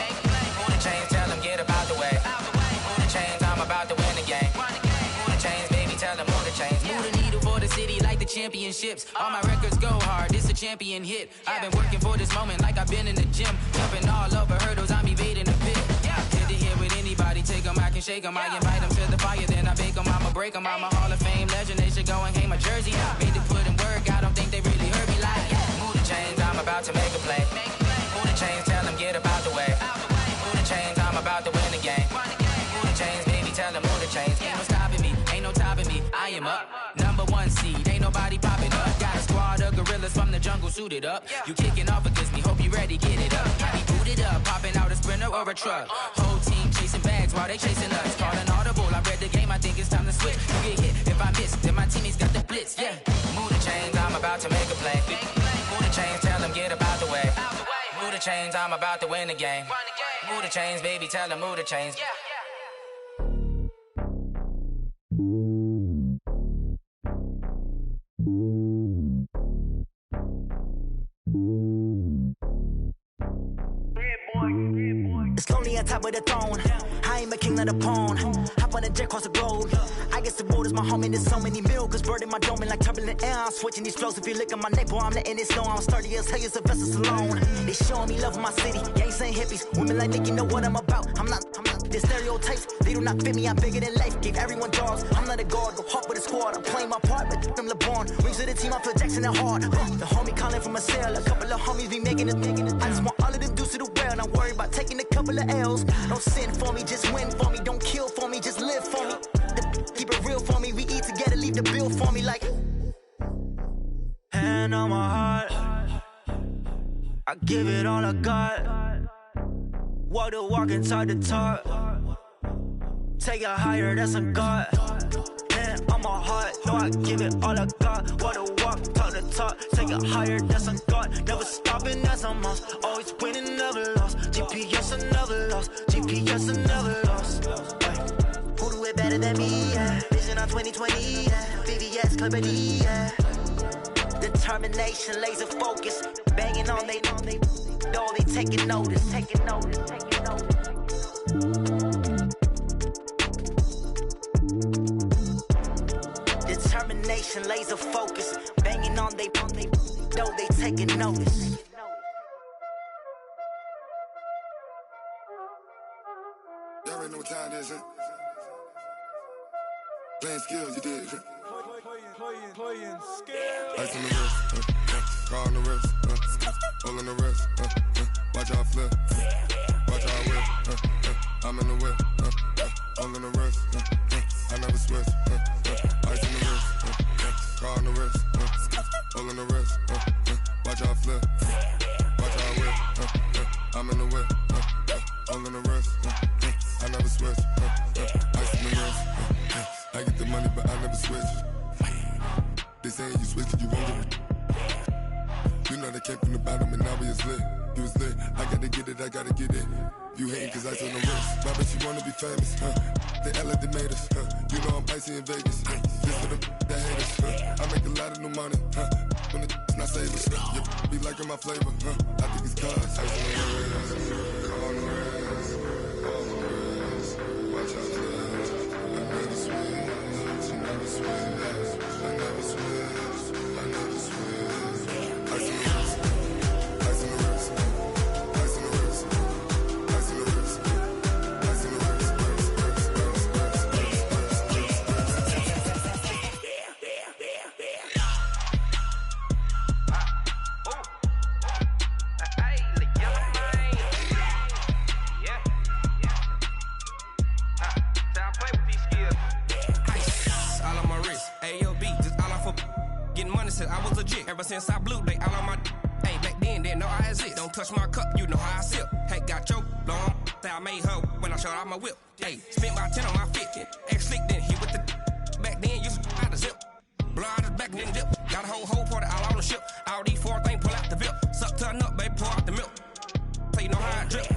S10: Move the chains, tell them get about the way. Move the chains, I'm about to win the game. Move the chains, baby, tell them move the chains. Move the needle for the city like the championships. All my records go hard, this a champion hit. I've been working for this moment like I've been in the gym. Jumping all over hurdles, I'm evading the pit. Hit the hit with anybody, take them, I can shake them. I invite them to the fire, then I bake them. I'ma break them, I'm a Hall of Fame legend. They should go and hang my jersey. Made to put in work, I don't think they really heard me like. Move the chains, I'm about to make a play. Move the chains, tell them get about the way. Move the chains, I'm about to win the game. Move the chains, baby, tell them move the chains. Ain't no stopping me, ain't no topping me. I am up, #1 seed, ain't nobody popping up. Got a squad of gorillas from the jungle suited up. You kicking off against me, hope you ready, get it up. I be booted up, popping out a Sprinter or a truck. Whole team chasing bags while they chasing us. Call an audible, I read the game, I think it's time to switch. You get hit, if I miss, then my teammates got the blitz, yeah. Move the chains, I'm about to make a play. Move the chains, tell them get about the way. Move the chains, I'm about to win the game. Move the chains, baby, tell them move the chains.
S11: It's lonely on top of the throne. I ain't a king of the pawn. Hop on a jet across the globe. I guess the road is my home and there's so many miracles burning my dome and like turbulent air. I'm switching these flows. If you look at my neck, boy, I'm letting it snow. I'm sturdy as hell, it's a vessel alone. They showing me love in my city. Gangs ain't hippies. Women like Nick, you know what I'm about. I'm not the stereotypes. They do not fit me. I'm bigger than life. Gave everyone jaws. I'm not a guard. Go hard with a squad. I'm playing my part, but I'm LeBron. Rings of the team, I feel Jackson and hard. The homie calling from a cell. A couple of homies be making it. I just want all of them dudes to the well. Not worry about taking a couple of L's. Don't sin for me, just win for me. Don't kill for me, just live for me. Keep it real for me. We eat together, leave the bill for me like. Hand on my heart, I give it all I got. Walk the walk and talk the talk. Take it higher, that's a God. Hand on my heart, no, I give it all I got. Walk the walk, talk the talk. Take it higher, that's a God. Never stopping, that's a must. Always winning, never lost. GPS, I never lost. GPS, I never lost. Who do it better than me? Yeah. Vision on 2020. Yeah. VVS, Clarity. Yeah. Determination, laser focus. Banging on they door, they taking notice. Taking notice. Taking notice. Determination, laser focus. Banging on they door, they taking notice.
S12: Y'all already know what time it is, huh? Playing skills, you did. Playing skills. Ice on the wrist, car on the wrist, hole in the wrist, watch how I flip, watch how I whip, I'm in the whip, hole in the wrist, I never switch, ice on the wrist, car on the wrist, hole in the wrist, watch how I flip, watch how I whip, I'm in the whip, hole in the wrist, I never switch, ice on the wrist, I get the money but I never switch. They say you switch it, you won't get it. You know they came from the bottom and now we is lit. You was lit, I gotta get it, I gotta get it. You hating cause ice on the wrist. My bitch, you wanna be famous, They act like they made us, You know I'm icy in Vegas, This for the that hate us, I make a lot of new money, When it's not savers, Be liking my flavor, I think it's cause ice on the wrist, on the wrist, on the wrist. Watch out, I never switch, I never switch. I never switch, I never switch. Ice in the wrist, ice in the wrist, ice in the wrist, ice in the wrist, ice in the wrist,
S13: I was legit ever since I blew they all on my. Hey, back then didn't know I exist. Don't touch my cup, you know how I sip. Hey, got your long I made her when I showed out my whip. Hey, spent about 10 on my fit. Act slick, then hit with the back then, used to out the zip. Blow out his back, then dip. Got a whole party all on the ship. All these 4 things, pull out the VIP. Suck, turn up, baby, pour out the milk. So you know how I drip.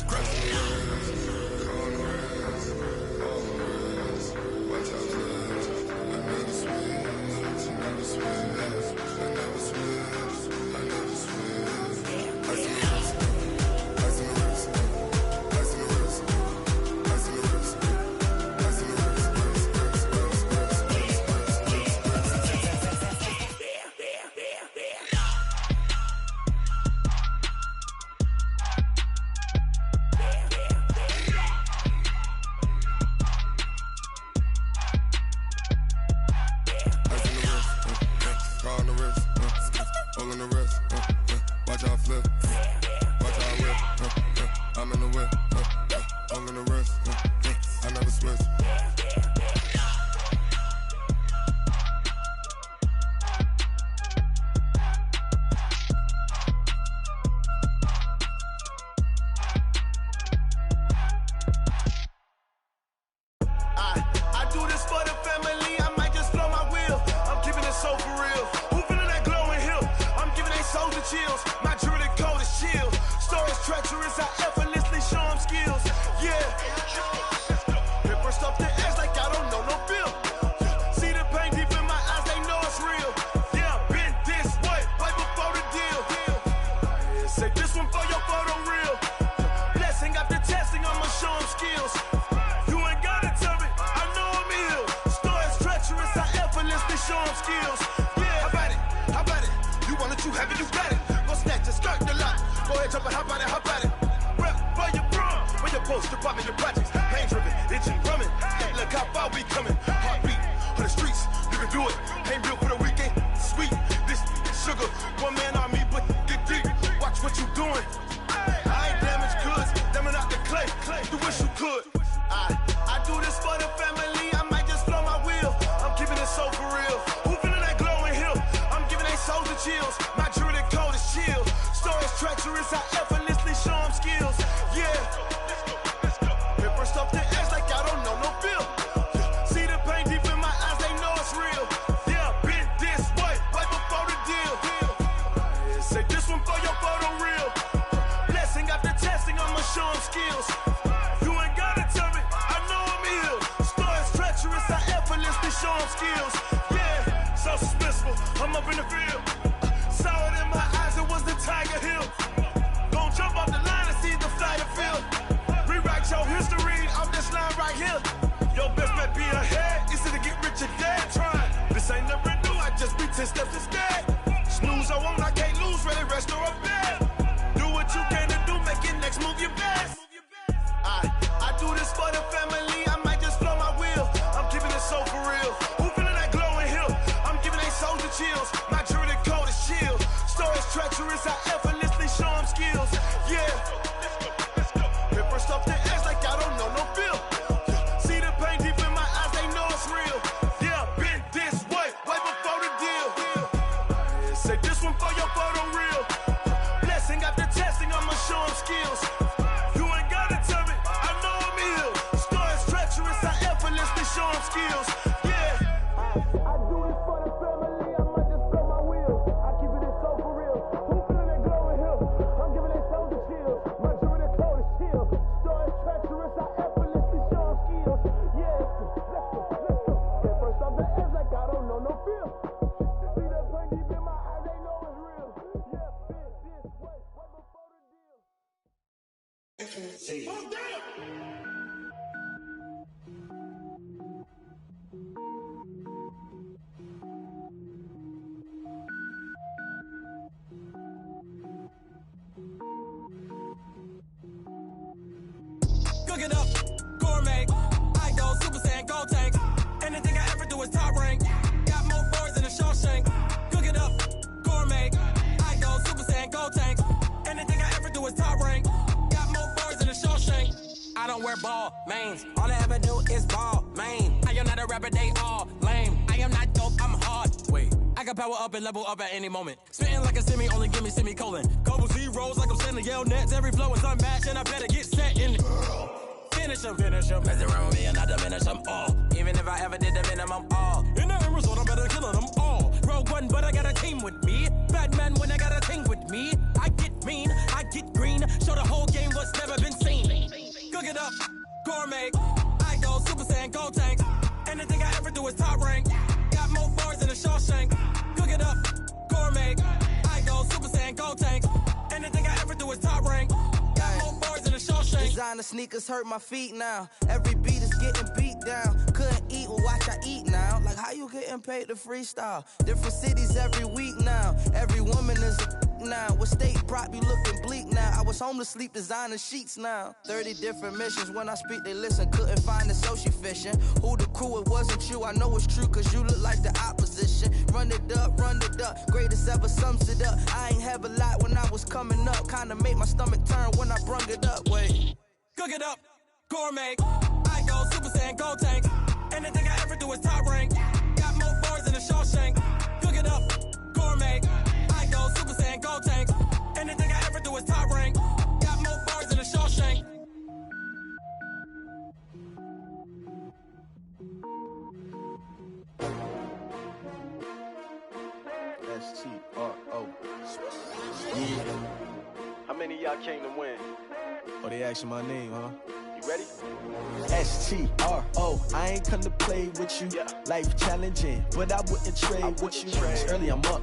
S14: Cooking up, gourmet. I go Super Saiyan, go tank. Anything I ever do is top rank. Got more boards than a Shawshank. Cooking up, gourmet. I go Super Saiyan, go tank. Anything I ever do is top rank. Got more boards than a Shawshank. I don't wear ball mains. All I ever do is ball main. I am not a rapper, they all lame. I am not dope, I'm hard. Wait, I can power up and level up at any moment. Spitting like a semi, only give me semicolon. Couple zeros like I'm sending yell nets. Every flow is unmatched and I better get set in it. finish them. Mess around with me and I diminish them all. Even if I ever did the minimum, all. In the end result, I'm better killing them all. Rogue One, but I got a team with me. Batman when I got a team with me. I get mean, I get green. Show the whole game what's never been seen. Cook it up, gourmet. I go Super Saiyan, go tank. Anything I ever do is top rank. Got more bars than a Shawshank. Cook it up, gourmet. I go Super Saiyan, go tank. Anything I ever do is top rank. Got more bars than a Shawshank.
S15: Designer sneakers hurt my feet now. Every beat is getting beat down. Couldn't eat, well watch I eat now. Like how you getting paid to freestyle? Different cities every week now. Every woman is a now. With state prop, you looking bleak now. I was home to sleep, designer sheets now. 30 different missions. When I speak, they listen. Couldn't find the social fishing. Who the crew? It wasn't you. I know it's true, cause you look like the opposition. Run it up, run it up. Greatest ever sums it up. I ain't have a lot when I was coming up. Kinda made my stomach turn when I brung it up. Wait.
S14: Cook it up, gourmet. I go Super Saiyan, go tank. Anything I ever do is top rank. Got more bars than a Shawshank. Cook it up, gourmet. I go Super Saiyan, go tank. Anything I ever do is top rank. Got more bars than a Shawshank.
S1: S-T-R-O. Yeah. How many of y'all came to win? Oh, they asking my name, huh? You ready? S-T-R-O. I ain't come to play with you. Life challenging, but I wouldn't trade with you. It's early, I'm up.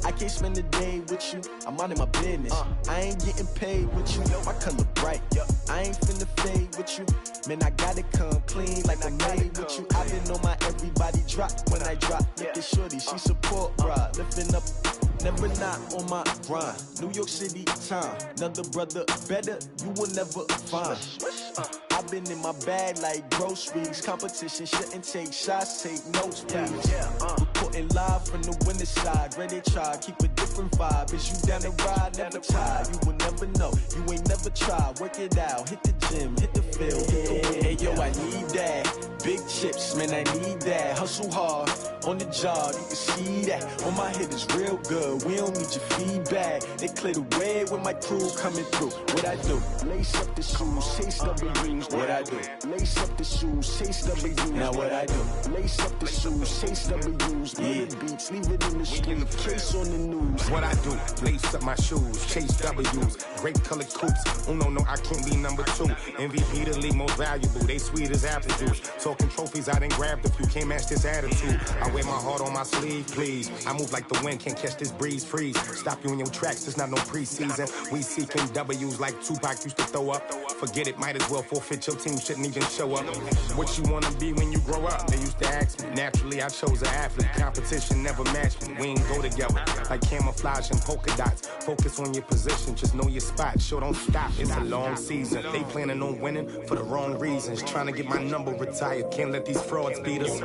S1: I can't spend the day with you. I'm out of my business. I ain't getting paid with you. My color bright. I ain't finna fade with you. Man, I gotta come clean like I made with you. I been on my everybody drop when I drop. Look at shorty, she support ride. Lifting up, never not on my grind. New York City time. Another brother better, you will never find. I've been in my bag like groceries. Competition shouldn't take shots, take notes, please. Reporting live from the winter side. Ready to try, keep a different vibe. Is you down the ride, never tired. You will never know, you ain't never tried. Work it out, hit the gym, hit the field, hit the wind. Hey yo, I need that. Big chips, man, I need that. Hustle hard, on the job, you can see that. On my head is real good, we don't need your feedback. They clear the way with my crew coming through. What I do? Lace up the shoes, chase W's. What I do? Lace up the shoes, chase W's. Now what I do? Lace up the shoes, chase W's. Yeah, beats, leave it in the street, case on the news.
S16: What I do? Lace up my shoes, chase W's. Great colored coops. Oh no, I can't be number 2. MVP the league most valuable. They sweet as apple juice. Talking trophies, I done grabbed a few. Can't match this attitude. I wear my heart on my sleeve, please. I move like the wind, can't catch this breeze. Freeze. Stop you in your tracks. It's not no preseason. We seeking W's like Tupac used to throw up. Forget it, might as well forfeit. Your team shouldn't even show up. What you wanna be when you grow up? They used to ask me. Naturally, I chose an athlete. Competition never matched me. We ain't go together like camouflage and polka dots. Focus on your position, just know your spot. Sure, don't stop. It's a long season. They planning on winning for the wrong reasons. Trying to get my number retired. Can't let these frauds beat us.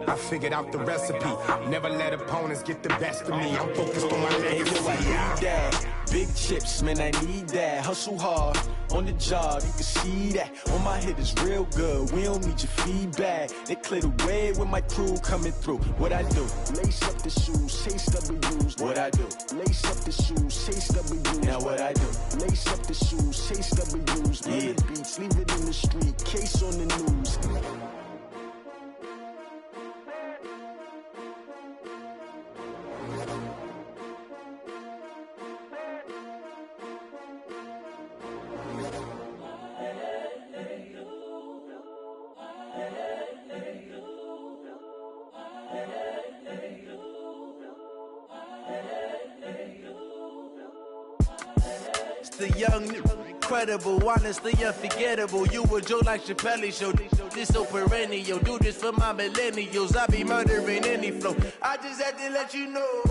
S16: I figured out the recipe. Never let opponents get the best of me. I'm focused on my legacy.
S1: I need that. Big chips, man, I need that. Hustle hard, on the job, you can see that. On my head is real good, we don't need your feedback. They clear the way with my crew coming through. What I do? Lace up the shoes, chase W's. What I do? Lace up the shoes, chase W's. Now what I do? Lace up the shoes, chase W's. Yeah, beats, leave it in the street, case on the news.
S17: The young, incredible, honestly unforgettable. You a Joe like Chappelle show. This so perennial. Do this for my millennials. I be murdering any flow. I just had to let you know.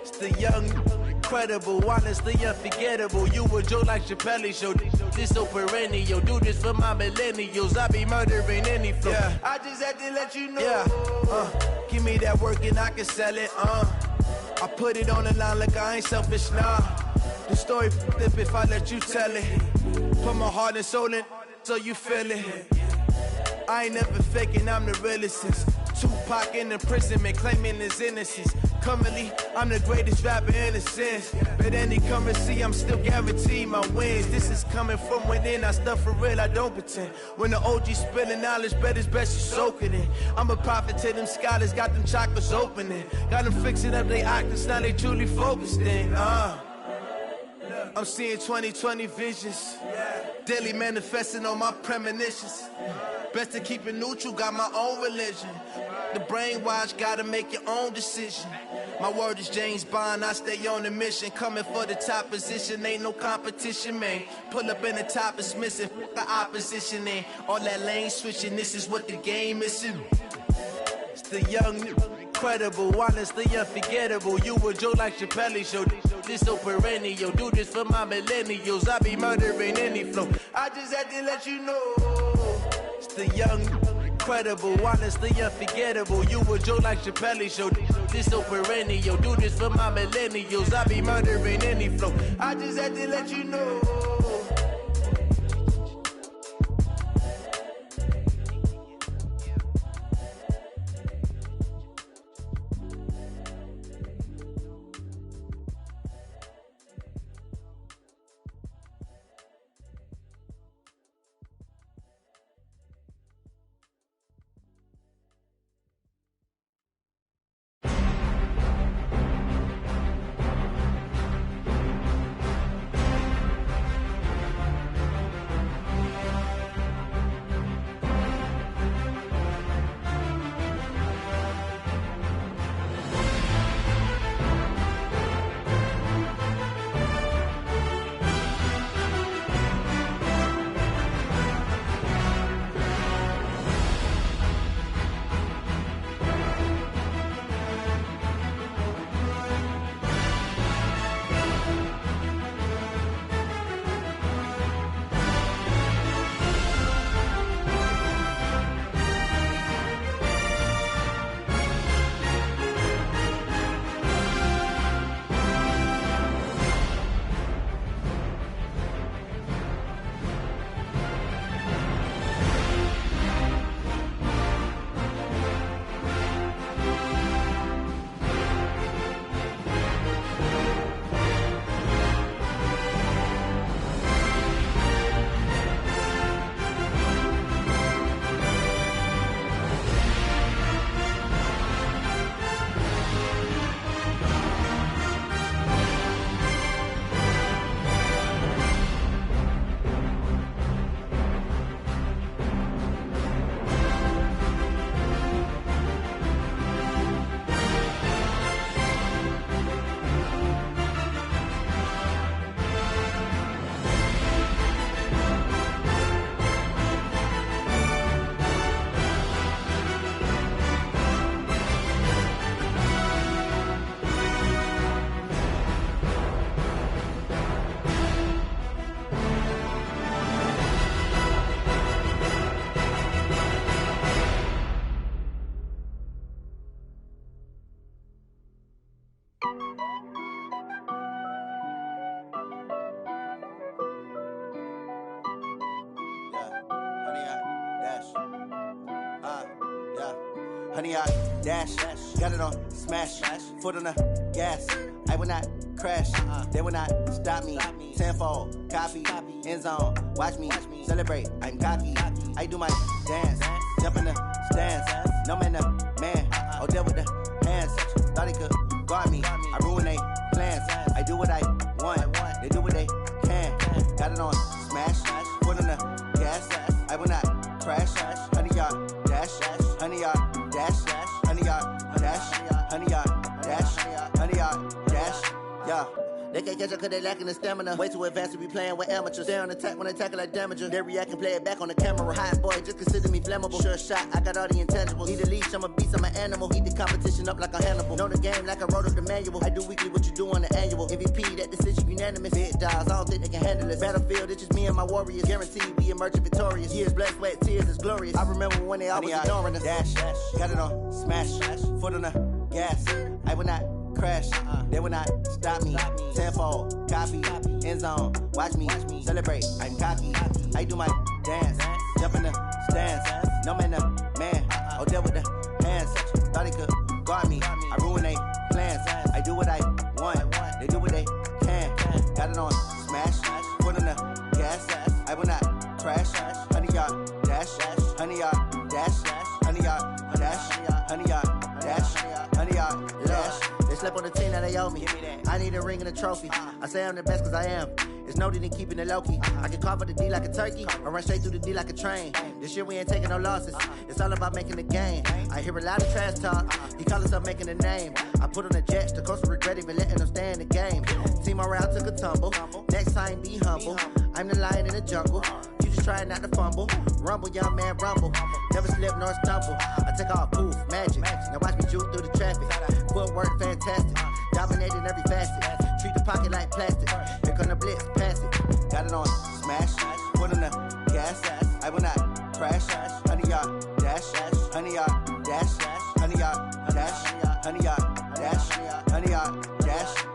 S17: It's the young, incredible, honestly unforgettable. You a Joe like Chappelle show. This so perennial. Do this for my millennials. I be murdering any flow. Yeah. I just had to let you know. Yeah. Give me that work and I can sell it. I put it on the line like I ain't selfish, nah. The story flip if I let you tell it. Put my heart and soul in so you feel it. I ain't never faking, I'm the realest since Tupac in imprisonment, claiming his innocence. Currently, I'm the greatest rapper in a sense. But any currency, I'm still guaranteed my wins. This is coming from within, I stuff for real, I don't pretend. When the OG spilling knowledge, bet it's best you soak it in. I'm a prophet to them scholars, got them chakras opening. Got them fixing up they octaves, now they truly focused in. I'm seeing 2020 visions. Daily manifesting on my premonitions. Best to keep it neutral, got my own religion. The brainwash, gotta make your own decision. My word is James Bond, I stay on the mission. Coming for the top position, ain't no competition, man. Pull up in the top, it's missing, the opposition in. All that lane switching, this is what the game is. It's the young, incredible, honestly unforgettable. You a joke like Chappelle show. This so perennial, do this for my millennials. I be murdering any flow. I just had to let you know. It's the young, incredible, honestly unforgettable. You a joke like Chappelle show. This so perennial, do this for my millennials. I be murdering any flow. I just had to let you know.
S18: Honey, I dash, got it on smash, foot on the gas. I will not crash, they will not stop me. Tenfold, copy, end zone, watch me celebrate. I'm cocky, I do my dance, jump in the stands. No man, man, oh deal with the hands. Thought he could guard me, I ruin they plans. I do what I want, they do what they can. Got it on smash, foot on the gas. I will not crash, honey, y'all dash, honey, y'all dash, honey, y'all dash, honey, y'all dash, honey, y'all dash, yeah. They can't catch up cause they lacking the stamina. Way too advanced to be playing with amateurs. Stay on attack when they tackle like damager. They react and play it back on the camera. Hot boy, just consider me flammable. Sure shot, I got all the intangibles. Need a leash, I'm a beast, I'm an animal. Eat the competition up like a Hannibal. Know the game like I wrote up the manual. I do weekly what you do on the annual. MVP, that decision unanimous. Big dogs, I don't think they can handle it. Battlefield, it's just me and my warriors. Guaranteed we emerge victorious. Years, blood, sweat, tears, is glorious. I remember when they always ignoring us. Dash, got it on smash, foot on the gas. I will not crash, they will not stop me. Tenfold, copy, end zone, watch me celebrate. I'm cocky, I do my dance, jump in the stands. No man, man, oh deal with the hands. Thought he could guard me, I ruin they plans. I do what I want, they do what they can. Got it on smash, foot on the gas. I will not crash. 100 yard dash, 100 yard dash, 100 yard dash, 100 yard dash, 100 yard dash. They slept on the team that they owe me. I need a ring and a trophy. I say I'm the best cause I am. It's noted in keeping it low-key. I can carve up the D like a turkey or run straight through the D like a train. This year we ain't taking no losses. It's all about making the game. I hear a lot of trash talk. He call himself making a name. I put on the Jets. The coach will regret even letting them stay in the game. Team morale took a tumble. Next time be humble. I'm the lion in the jungle. You just try not to fumble. Rumble, young man, rumble. Never slip nor stumble. I take off, poof, magic. Now watch me juke through the traffic. Footwork fantastic. Dominating every facet. Treat the pocket like plastic. Here come the blitz, pass it. Got it on smash. Foot on the gas. I will not crash. 100 yard dash. 100 yard dash. 100 yard dash. 100 yard dash. 100 yard dash.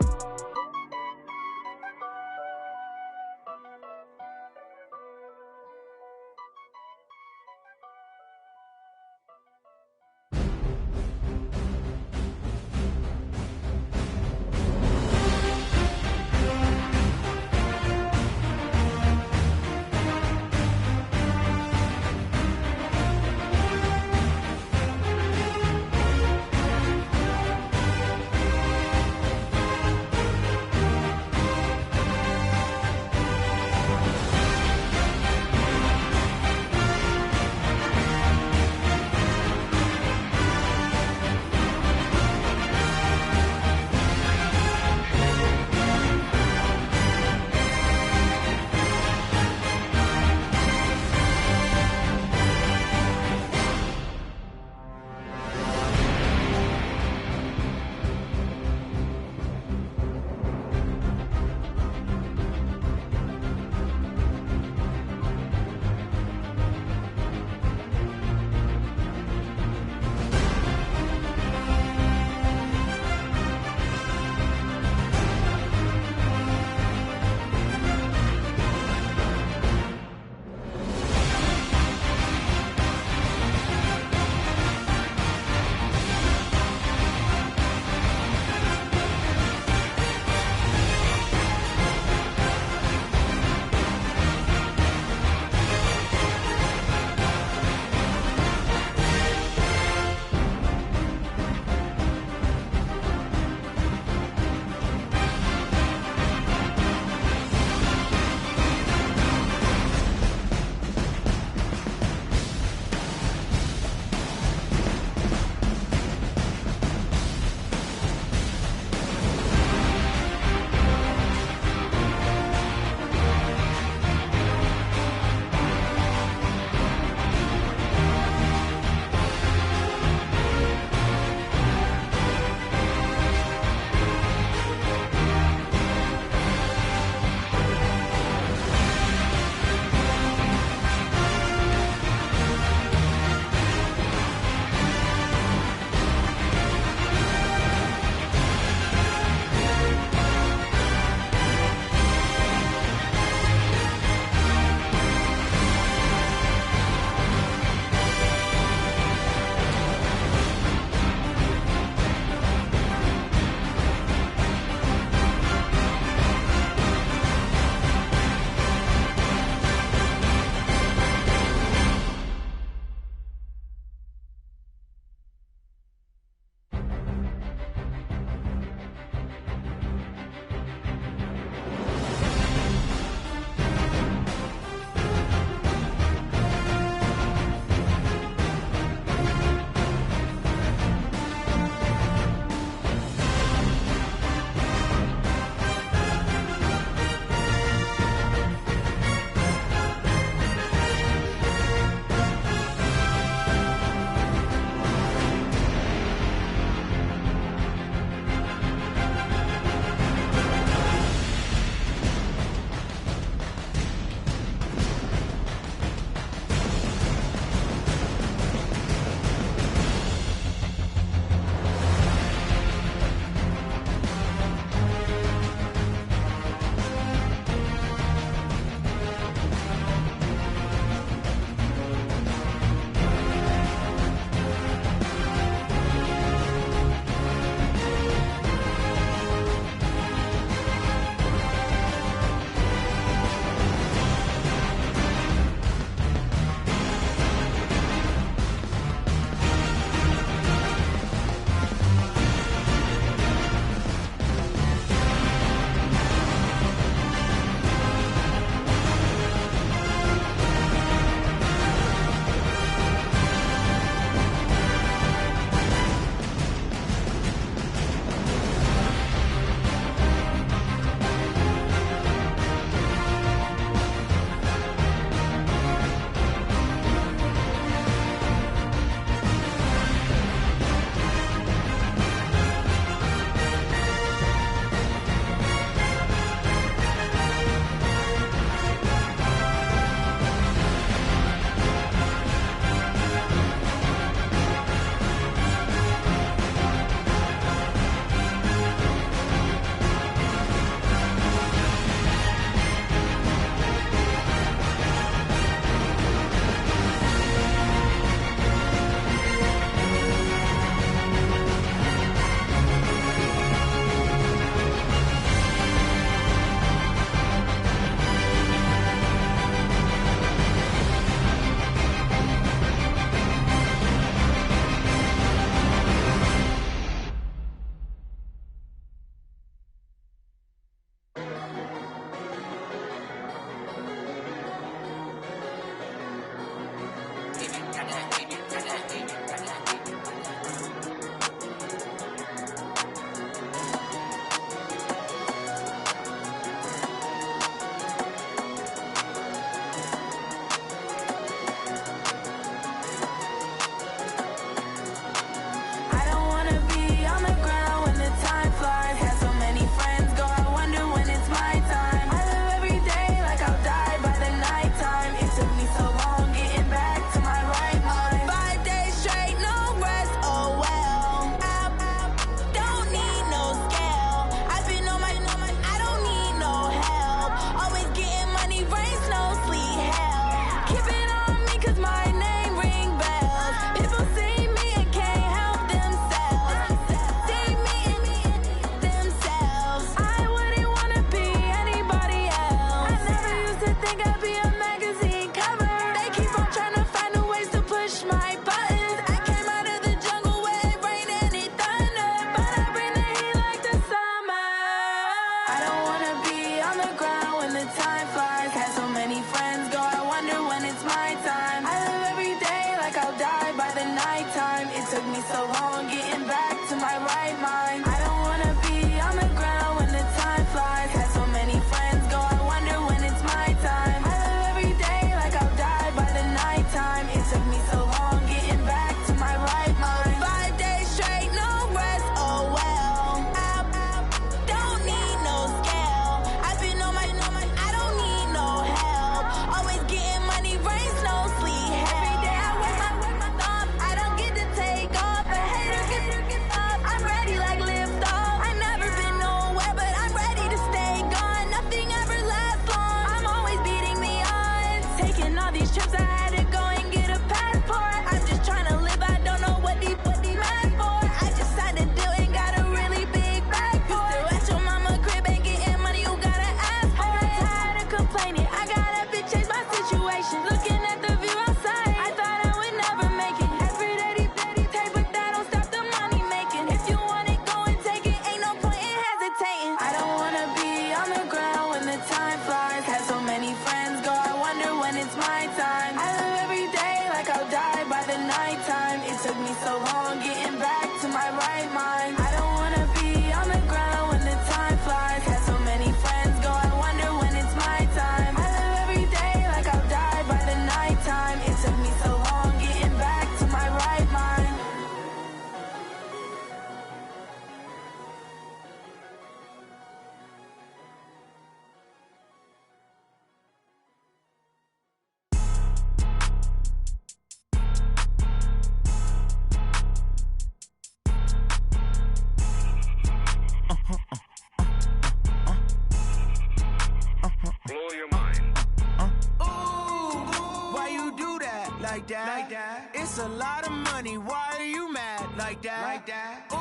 S15: like that. It's a lot of money, why are you mad like that? Ooh,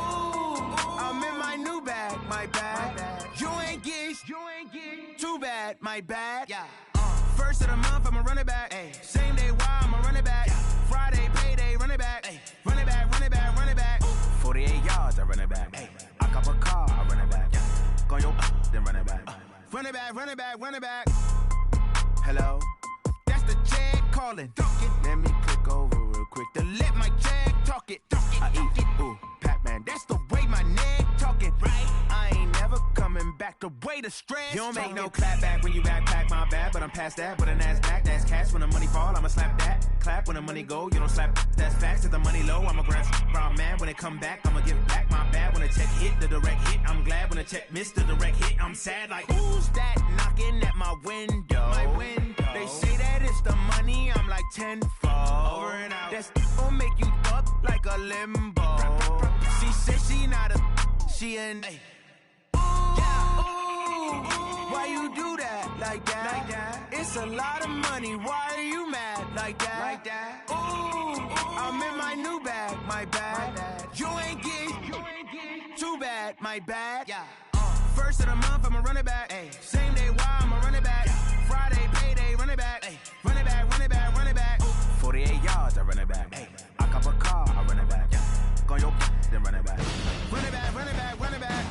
S15: I'm in my new bag, my bad. You ain't get too bad, my bad. First of the month, I'ma run it back. Same day, why I'ma run it back. Friday, payday, run it back. Run it back, run it back, run it back. 48 yards, I run it back. I cop a car, I run it back. Go yo, then run it back. Run it back, run it back, run it back. Hello? That's the Jag calling. Let me click over real quick to let my Jag talk it. I eat it, ooh, Pac-Man. That's the way my neck talking. Right? I ain't never coming back the way the stress. You don't make no clap back when you backpack, my bad. But I'm past that with a NASDAQ. That's cash when the money fall, I'ma slap that. Clap when the money go, you don't slap. That's facts. If the money low, I'ma grab brown man. When it come back, I'ma give back my bad. When the check hit, the direct hit. I'm glad when the check missed the direct hit. I'm sad like, who's that knocking at my window? My window. They say that it's the money, I'm like tenfold. Over and out. That's gon' make you up like a limbo. She said she not a, she an. Why you do that like that? It's a lot of money, why are you mad like that? Ooh, I'm in my new bag, my bad. You ain't get too bad, my bad. First of the month, I'ma run it back. Same day, why I'ma run it back. Friday, payday, run it back. Run it back, run it back, run it back. 48 yards, I run it back. I cop a car, I run it back. Go yo, then run it back. Run it back, run it back, run it back.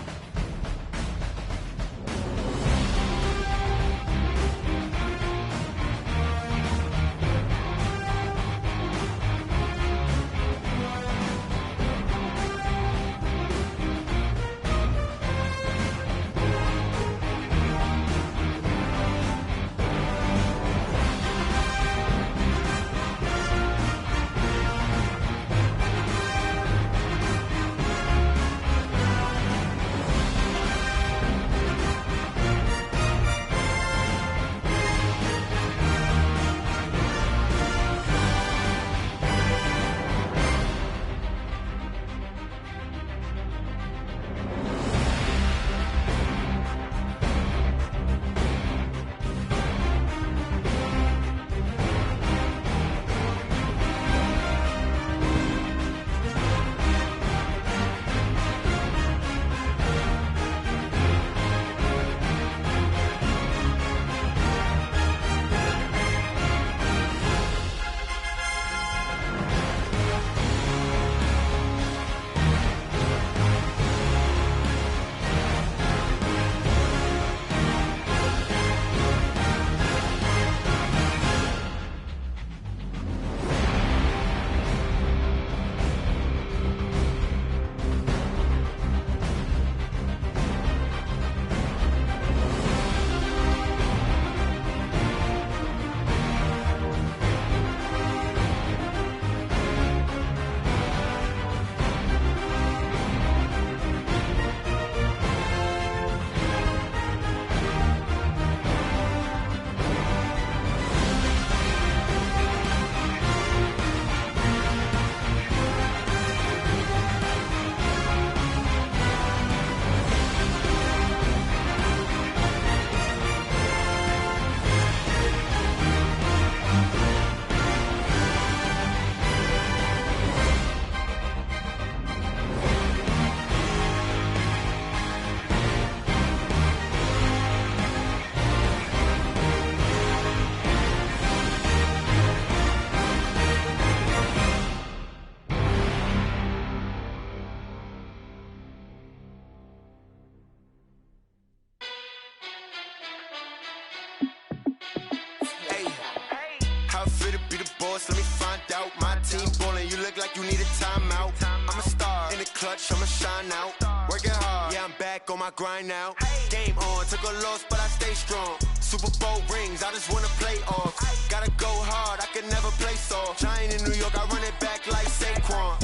S19: Let me find out. My team ballin', you look like you need a timeout. I'm a star in the clutch, I'ma shine out. Working hard, yeah, I'm back on my grind now. Game on, took a loss, but I stay strong. Super Bowl rings, I just wanna play off. Gotta go hard, I can never play soft. Giant in New York, I run it back like Saquon.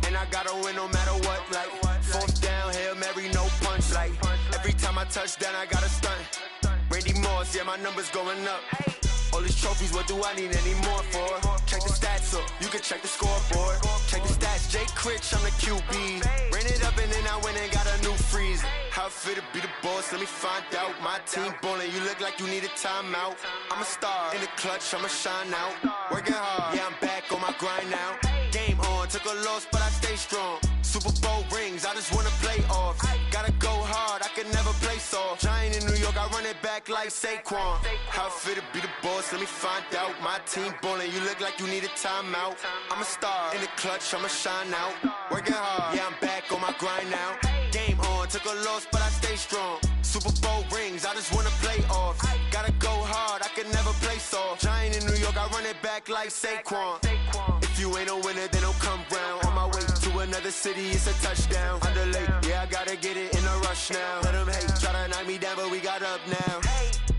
S19: And I gotta win no matter what, like fourth down, Hail Mary, no punch. Like every time I touch down, I gotta stunt. Randy Moss, yeah, my numbers going up. All these trophies, what do I need any more for? Check the stats up, you can check the scoreboard. Check the stats, Jay Critch, I'm the QB. Ran it up and then I went and got a new freezer. How it feel to be the boss, let me find out. My team ballin', you look like you need a timeout. I'm a star, in the clutch, I'ma shine out. Working hard, yeah, I'm back on my grind now. Game on, took a loss, but I stay strong. Super Bowl rings, I just wanna play off. Gotta go hard, I can never play soft. Giant in New York, I run it back like Saquon. How it feel to be the boss, let me find out. My team ballin', you look like you need a timeout. I'm a star, in the clutch, I'ma shine out. Working hard, yeah, I'm back on my grind now. Game on, took a loss, but I stay strong. Super Bowl rings, I just wanna play off. Gotta go hard, I can never play soft. Giant in New York, I run it back like Saquon. If you ain't a winner, then don't come round. On my way to another city, it's a touchdown. Underlay, yeah, I gotta get it in a rush now. Let them hate, try to knock me down, but we got up now.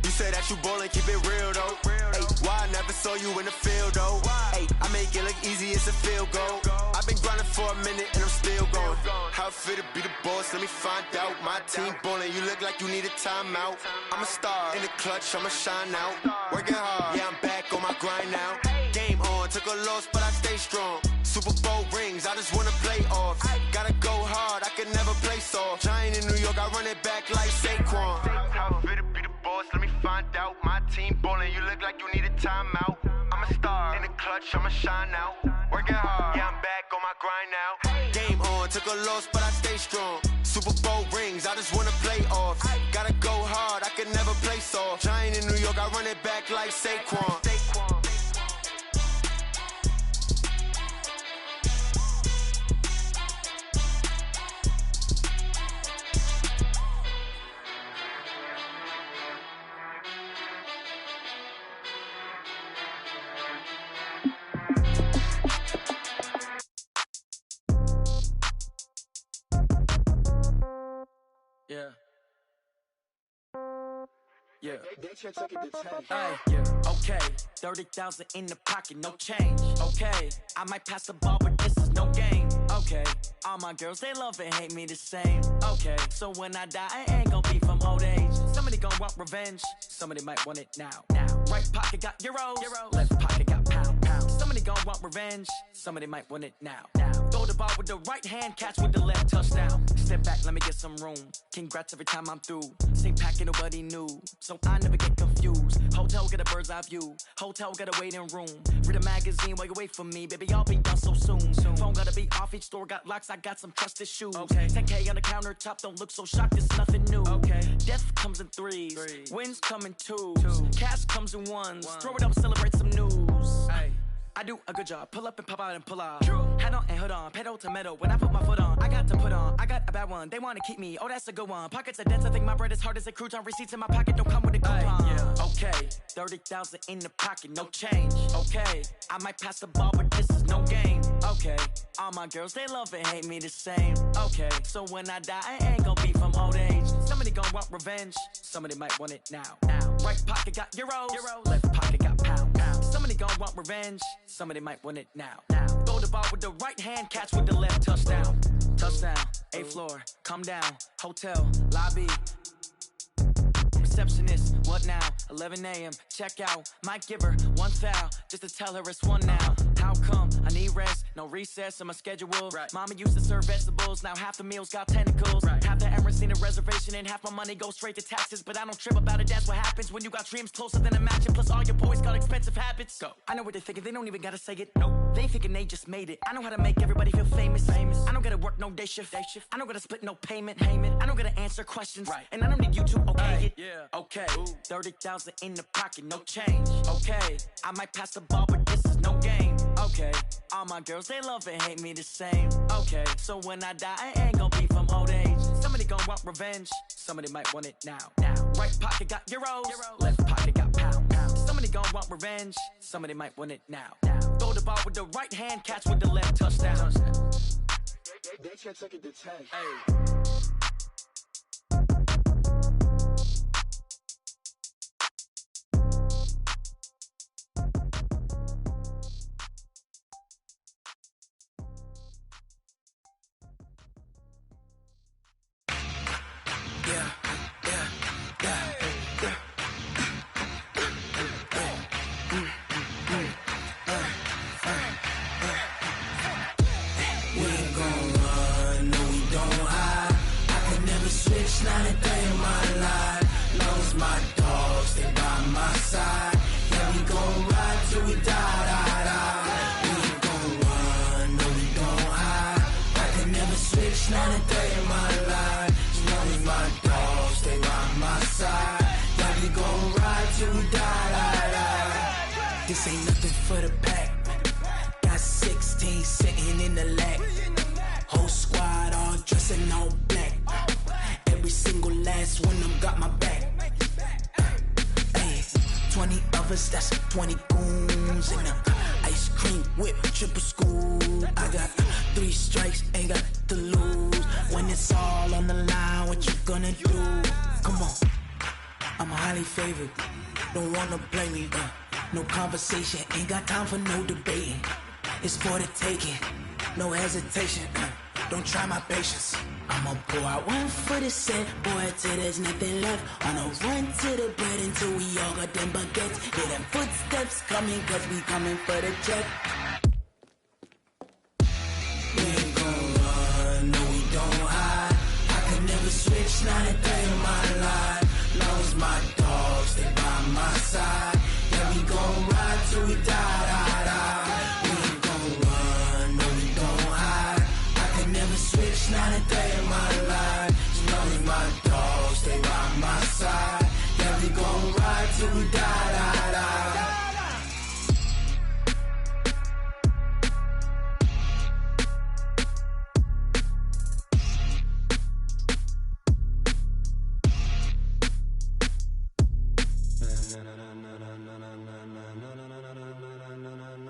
S19: You say that you ballin', keep it real though. Ay, why I never saw you in the field though? Ay, I make it look easy, it's a field goal. I've been grinding for a minute and I'm still going. How it feel to be the boss, let me find out. My team ballin', you look like you need a timeout. I'm a star, in the clutch, I'ma shine out. Working hard, yeah, I'm back on my grind now. Game on, took a loss, but I stay strong. Super Bowl rings, I just wanna play off. Gotta go hard, I can never play soft. Giant in New York, I run it back like Saquon. How it feel to be the boss, let me find out. My team ballin', you look like you need a timeout. I'm a star, in the clutch, I'ma shine out. Working hard, yeah, I'm back on my grind now. Game on, took a loss, but I stay strong. Super Bowl rings, I just wanna play off. Gotta go hard, I can never play soft. Giant in New York, I run it back like Saquon.
S10: Yeah. Yeah. Hey, yeah. Okay. 30,000 in the pocket, no change. Okay. I might pass the ball, but this is no game. Okay. All my girls, they love and hate me the same. Okay. So when I die, I ain't gon' be from old age. Somebody gon' want revenge. Somebody might want it now. Right pocket got euros. Left pocket got pound. Somebody gon' want revenge. Somebody might want it now. Throw the ball with the right hand, catch with the left, touchdown. Step back, let me get some room. Congrats every time I'm through. Same packet, nobody knew, so I never get confused. Hotel get a bird's eye view. Hotel got a waiting room. Read a magazine while you wait for me, baby. I'll be done so soon. Phone gotta be off. Each store got locks. I got some trusted shoes. 10K on the countertop. Don't look so shocked. It's nothing new. Death comes in threes. Wins come in twos. Cash comes in ones. Throw it up, celebrate some news. I do a good job. Pull up and pop out and pull out. Head on and hood on. Pedal to metal. When I put my foot on, I got to put on. I got a bad one. They want to keep me. Oh, that's a good one. Pockets are dense. I think my bread is hard as a crouton. Receipts in my pocket don't come with a coupon. Okay. 30,000 in the pocket. No change. Okay. I might pass the ball, but this is no game. Okay. All my girls, they love and hate me the same. Okay. So when I die, I ain't gon' be from old age. Somebody gon' want revenge. Somebody might want it now. Right pocket got euros. Left pocket got pound. Somebody gon' want revenge. Somebody might want it now. Throw the ball with the right hand, catch with the left, touchdown. Touchdown, 8th floor, come down. Hotel, lobby. Receptionist, what now? 11 a.m., check out. Might give her one foul, just to tell her it's one now. How come? I need rest, no recess in my schedule. Mama used to serve vegetables, now half the meals got tentacles. Half the Emirates need a reservation and half my money goes straight to taxes. But I don't trip about it, that's what happens when you got dreams closer than a match. And plus all your boys got expensive habits. Go. I know what they're thinking, they don't even gotta say it. Nope. They thinking they just made it. I know how to make everybody feel famous. I don't gotta work no day shift. I don't gotta split no payment. I don't gotta answer questions. And I don't need you to okay it. Okay, 30,000 in the pocket, no change. Okay, I might pass the ball, but this is no game. Okay, all my girls, they love and hate me the same. Okay, so when I die, I ain't gon' be from old age. Somebody gon' want revenge. Somebody might want it now. Right pocket got euros. Left pocket got pound. Somebody gon' want revenge. Somebody might want it now. Throw the ball with the right hand, catch with the left, touchdown.
S20: They can't take it to 10.
S10: This ain't nothing for the pack. Got 16 sitting in the lap. Whole squad all dressing all black. Every single last one of them got my back. 20 of us, that's 20 goons in the ice cream whip, triple scoop. I got 3 strikes, ain't got to lose. When it's all on the line, what you gonna do? Come on, I'm highly favored. Don't wanna blame me. No conversation, ain't got time for no debating. It's for the taking, no hesitation. Don't try my patience. I'ma pour out one for the set, boy, till there's nothing left. On a run to the bread until we all got them baguettes. Hear them footsteps coming, cause we coming for the check. We ain't gon' run, no we don't hide. I can never switch, not a day in my life. Long as my dogs, they by my side. Yeah, we gon' ride till we die, die, die. We ain't gon' run, no we don't hide. I can never switch, not a day in my life. As long as my dogs, stay by my side. Yeah, we gon' ride till we die, die, die.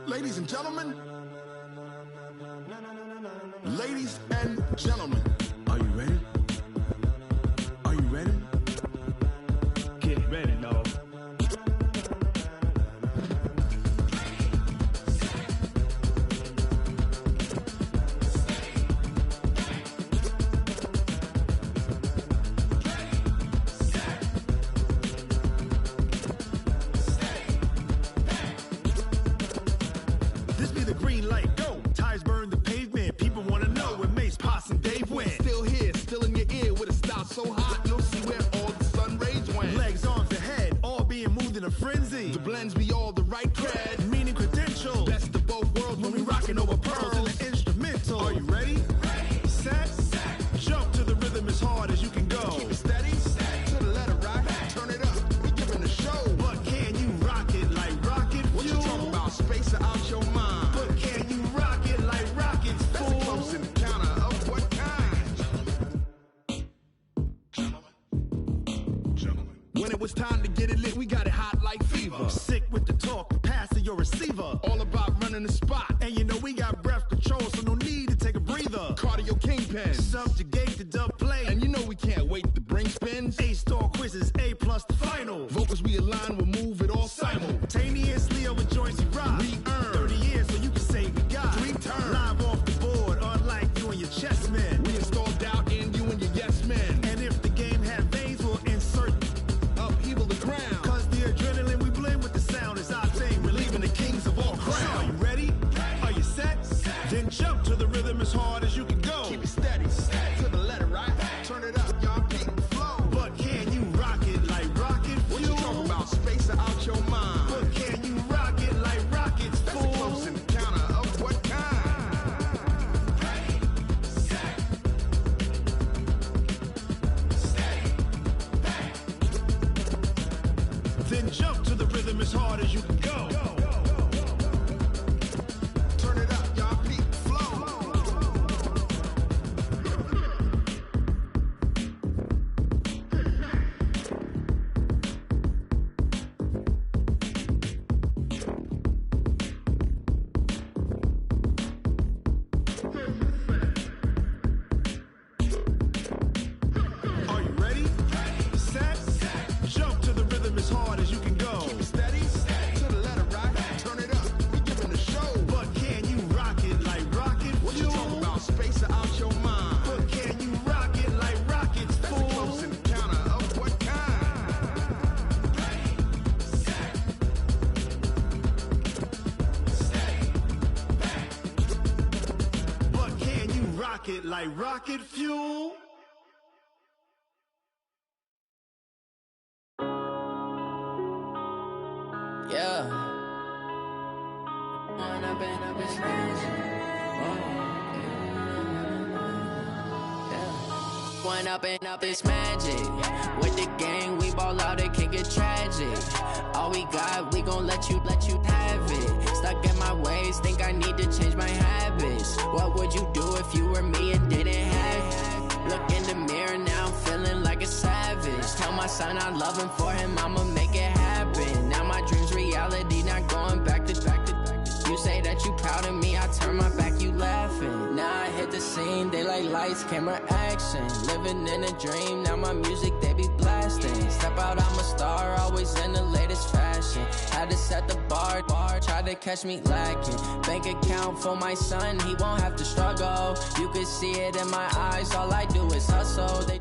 S16: Ladies and gentlemen, ladies and gentlemen, are you ready? Are you ready?
S3: Get ready, dog.
S16: This be the green light, go. Tires burn the pavement. People wanna know where Mace, Potts, and Dave went. Still here, still in your ear with a style so hot, you'll see where all the sun rays went. Legs, arms, and head, all being moved in a frenzy. The blends be all the right cred, meaning credentials. Best of both worlds when we rockin' over pearls in the instrumental. Are you ready? Set, jump to the rhythm as hard as you can go. Keep it steady, to the letter right, turn it up, we giving a show. But can you rock it like rocket fuel? What you talking about, space or out your mind? But can you rock it like rockets, fool? That's a close encounter of what kind? When it was time to get it lit, we got it hot like fever. Sick with the talk, passing your receiver. All about running the spot. And you know we got breath control, so no need to take a breather. Cardio kingpin, subjugate the dub play. And you know we can't wait to bring spins. A-star quizzes, A+ the final. Vocals we align, we'll move it all simultaneously over joints we rock. We earn 30 years, so you can say we got 3 turns. Live off the board, unlike you and your chess men. We install doubt in you and your yes men. And if the game had veins, we'll insert upheaval the ground. Cause the adrenaline we blend with the sound is our thing. Relieving the kings of all crowns. So are you ready? Are you set? Then jump to the rhythm as hard as you can go. Keep it steady, to the letter right. Turn it up, y'all keep the flow. But can you rock it like rocket fuel? What you talking about, space or out your mind? But can you rock it like rockets, fool? That's a close encounter of what kind? Then jump to the rhythm as hard as you can go. Turn it up, y'all peak flow. Are you ready? Set, jump to the rhythm as hard as you can go. Keep it steady, to the letter right. Turn it up, we giving a show. But can you rock it like rocket fuel? What you talking about, space or out your mind? But can you rock it like rockets, fool? That's a close encounter of what kind? But can you rock it like rocket fuel?
S10: Yeah. Run up in a bitch. Yeah.
S21: One up and up is magic. With the gang, we ball out, it can get tragic. All we got, we gon' let you have it. Stuck in my ways, think I need to change my habits. What would you do if you were me and didn't have it? Look in the mirror, now I'm feeling like a savage. Tell my son I love him, for him I'ma make it happen. Now my dream's reality, not going back to. You say that you proud of me, I turn my back, you laughing. Now I hit the scene, they like lights, camera, action. Living in a dream, now my music, they be blasting. Step out, I'm a star, always in the latest fashion. Had to set the bar, try to catch me lacking. Bank account for my son, he won't have to struggle. You can see it in my eyes, all I do is hustle.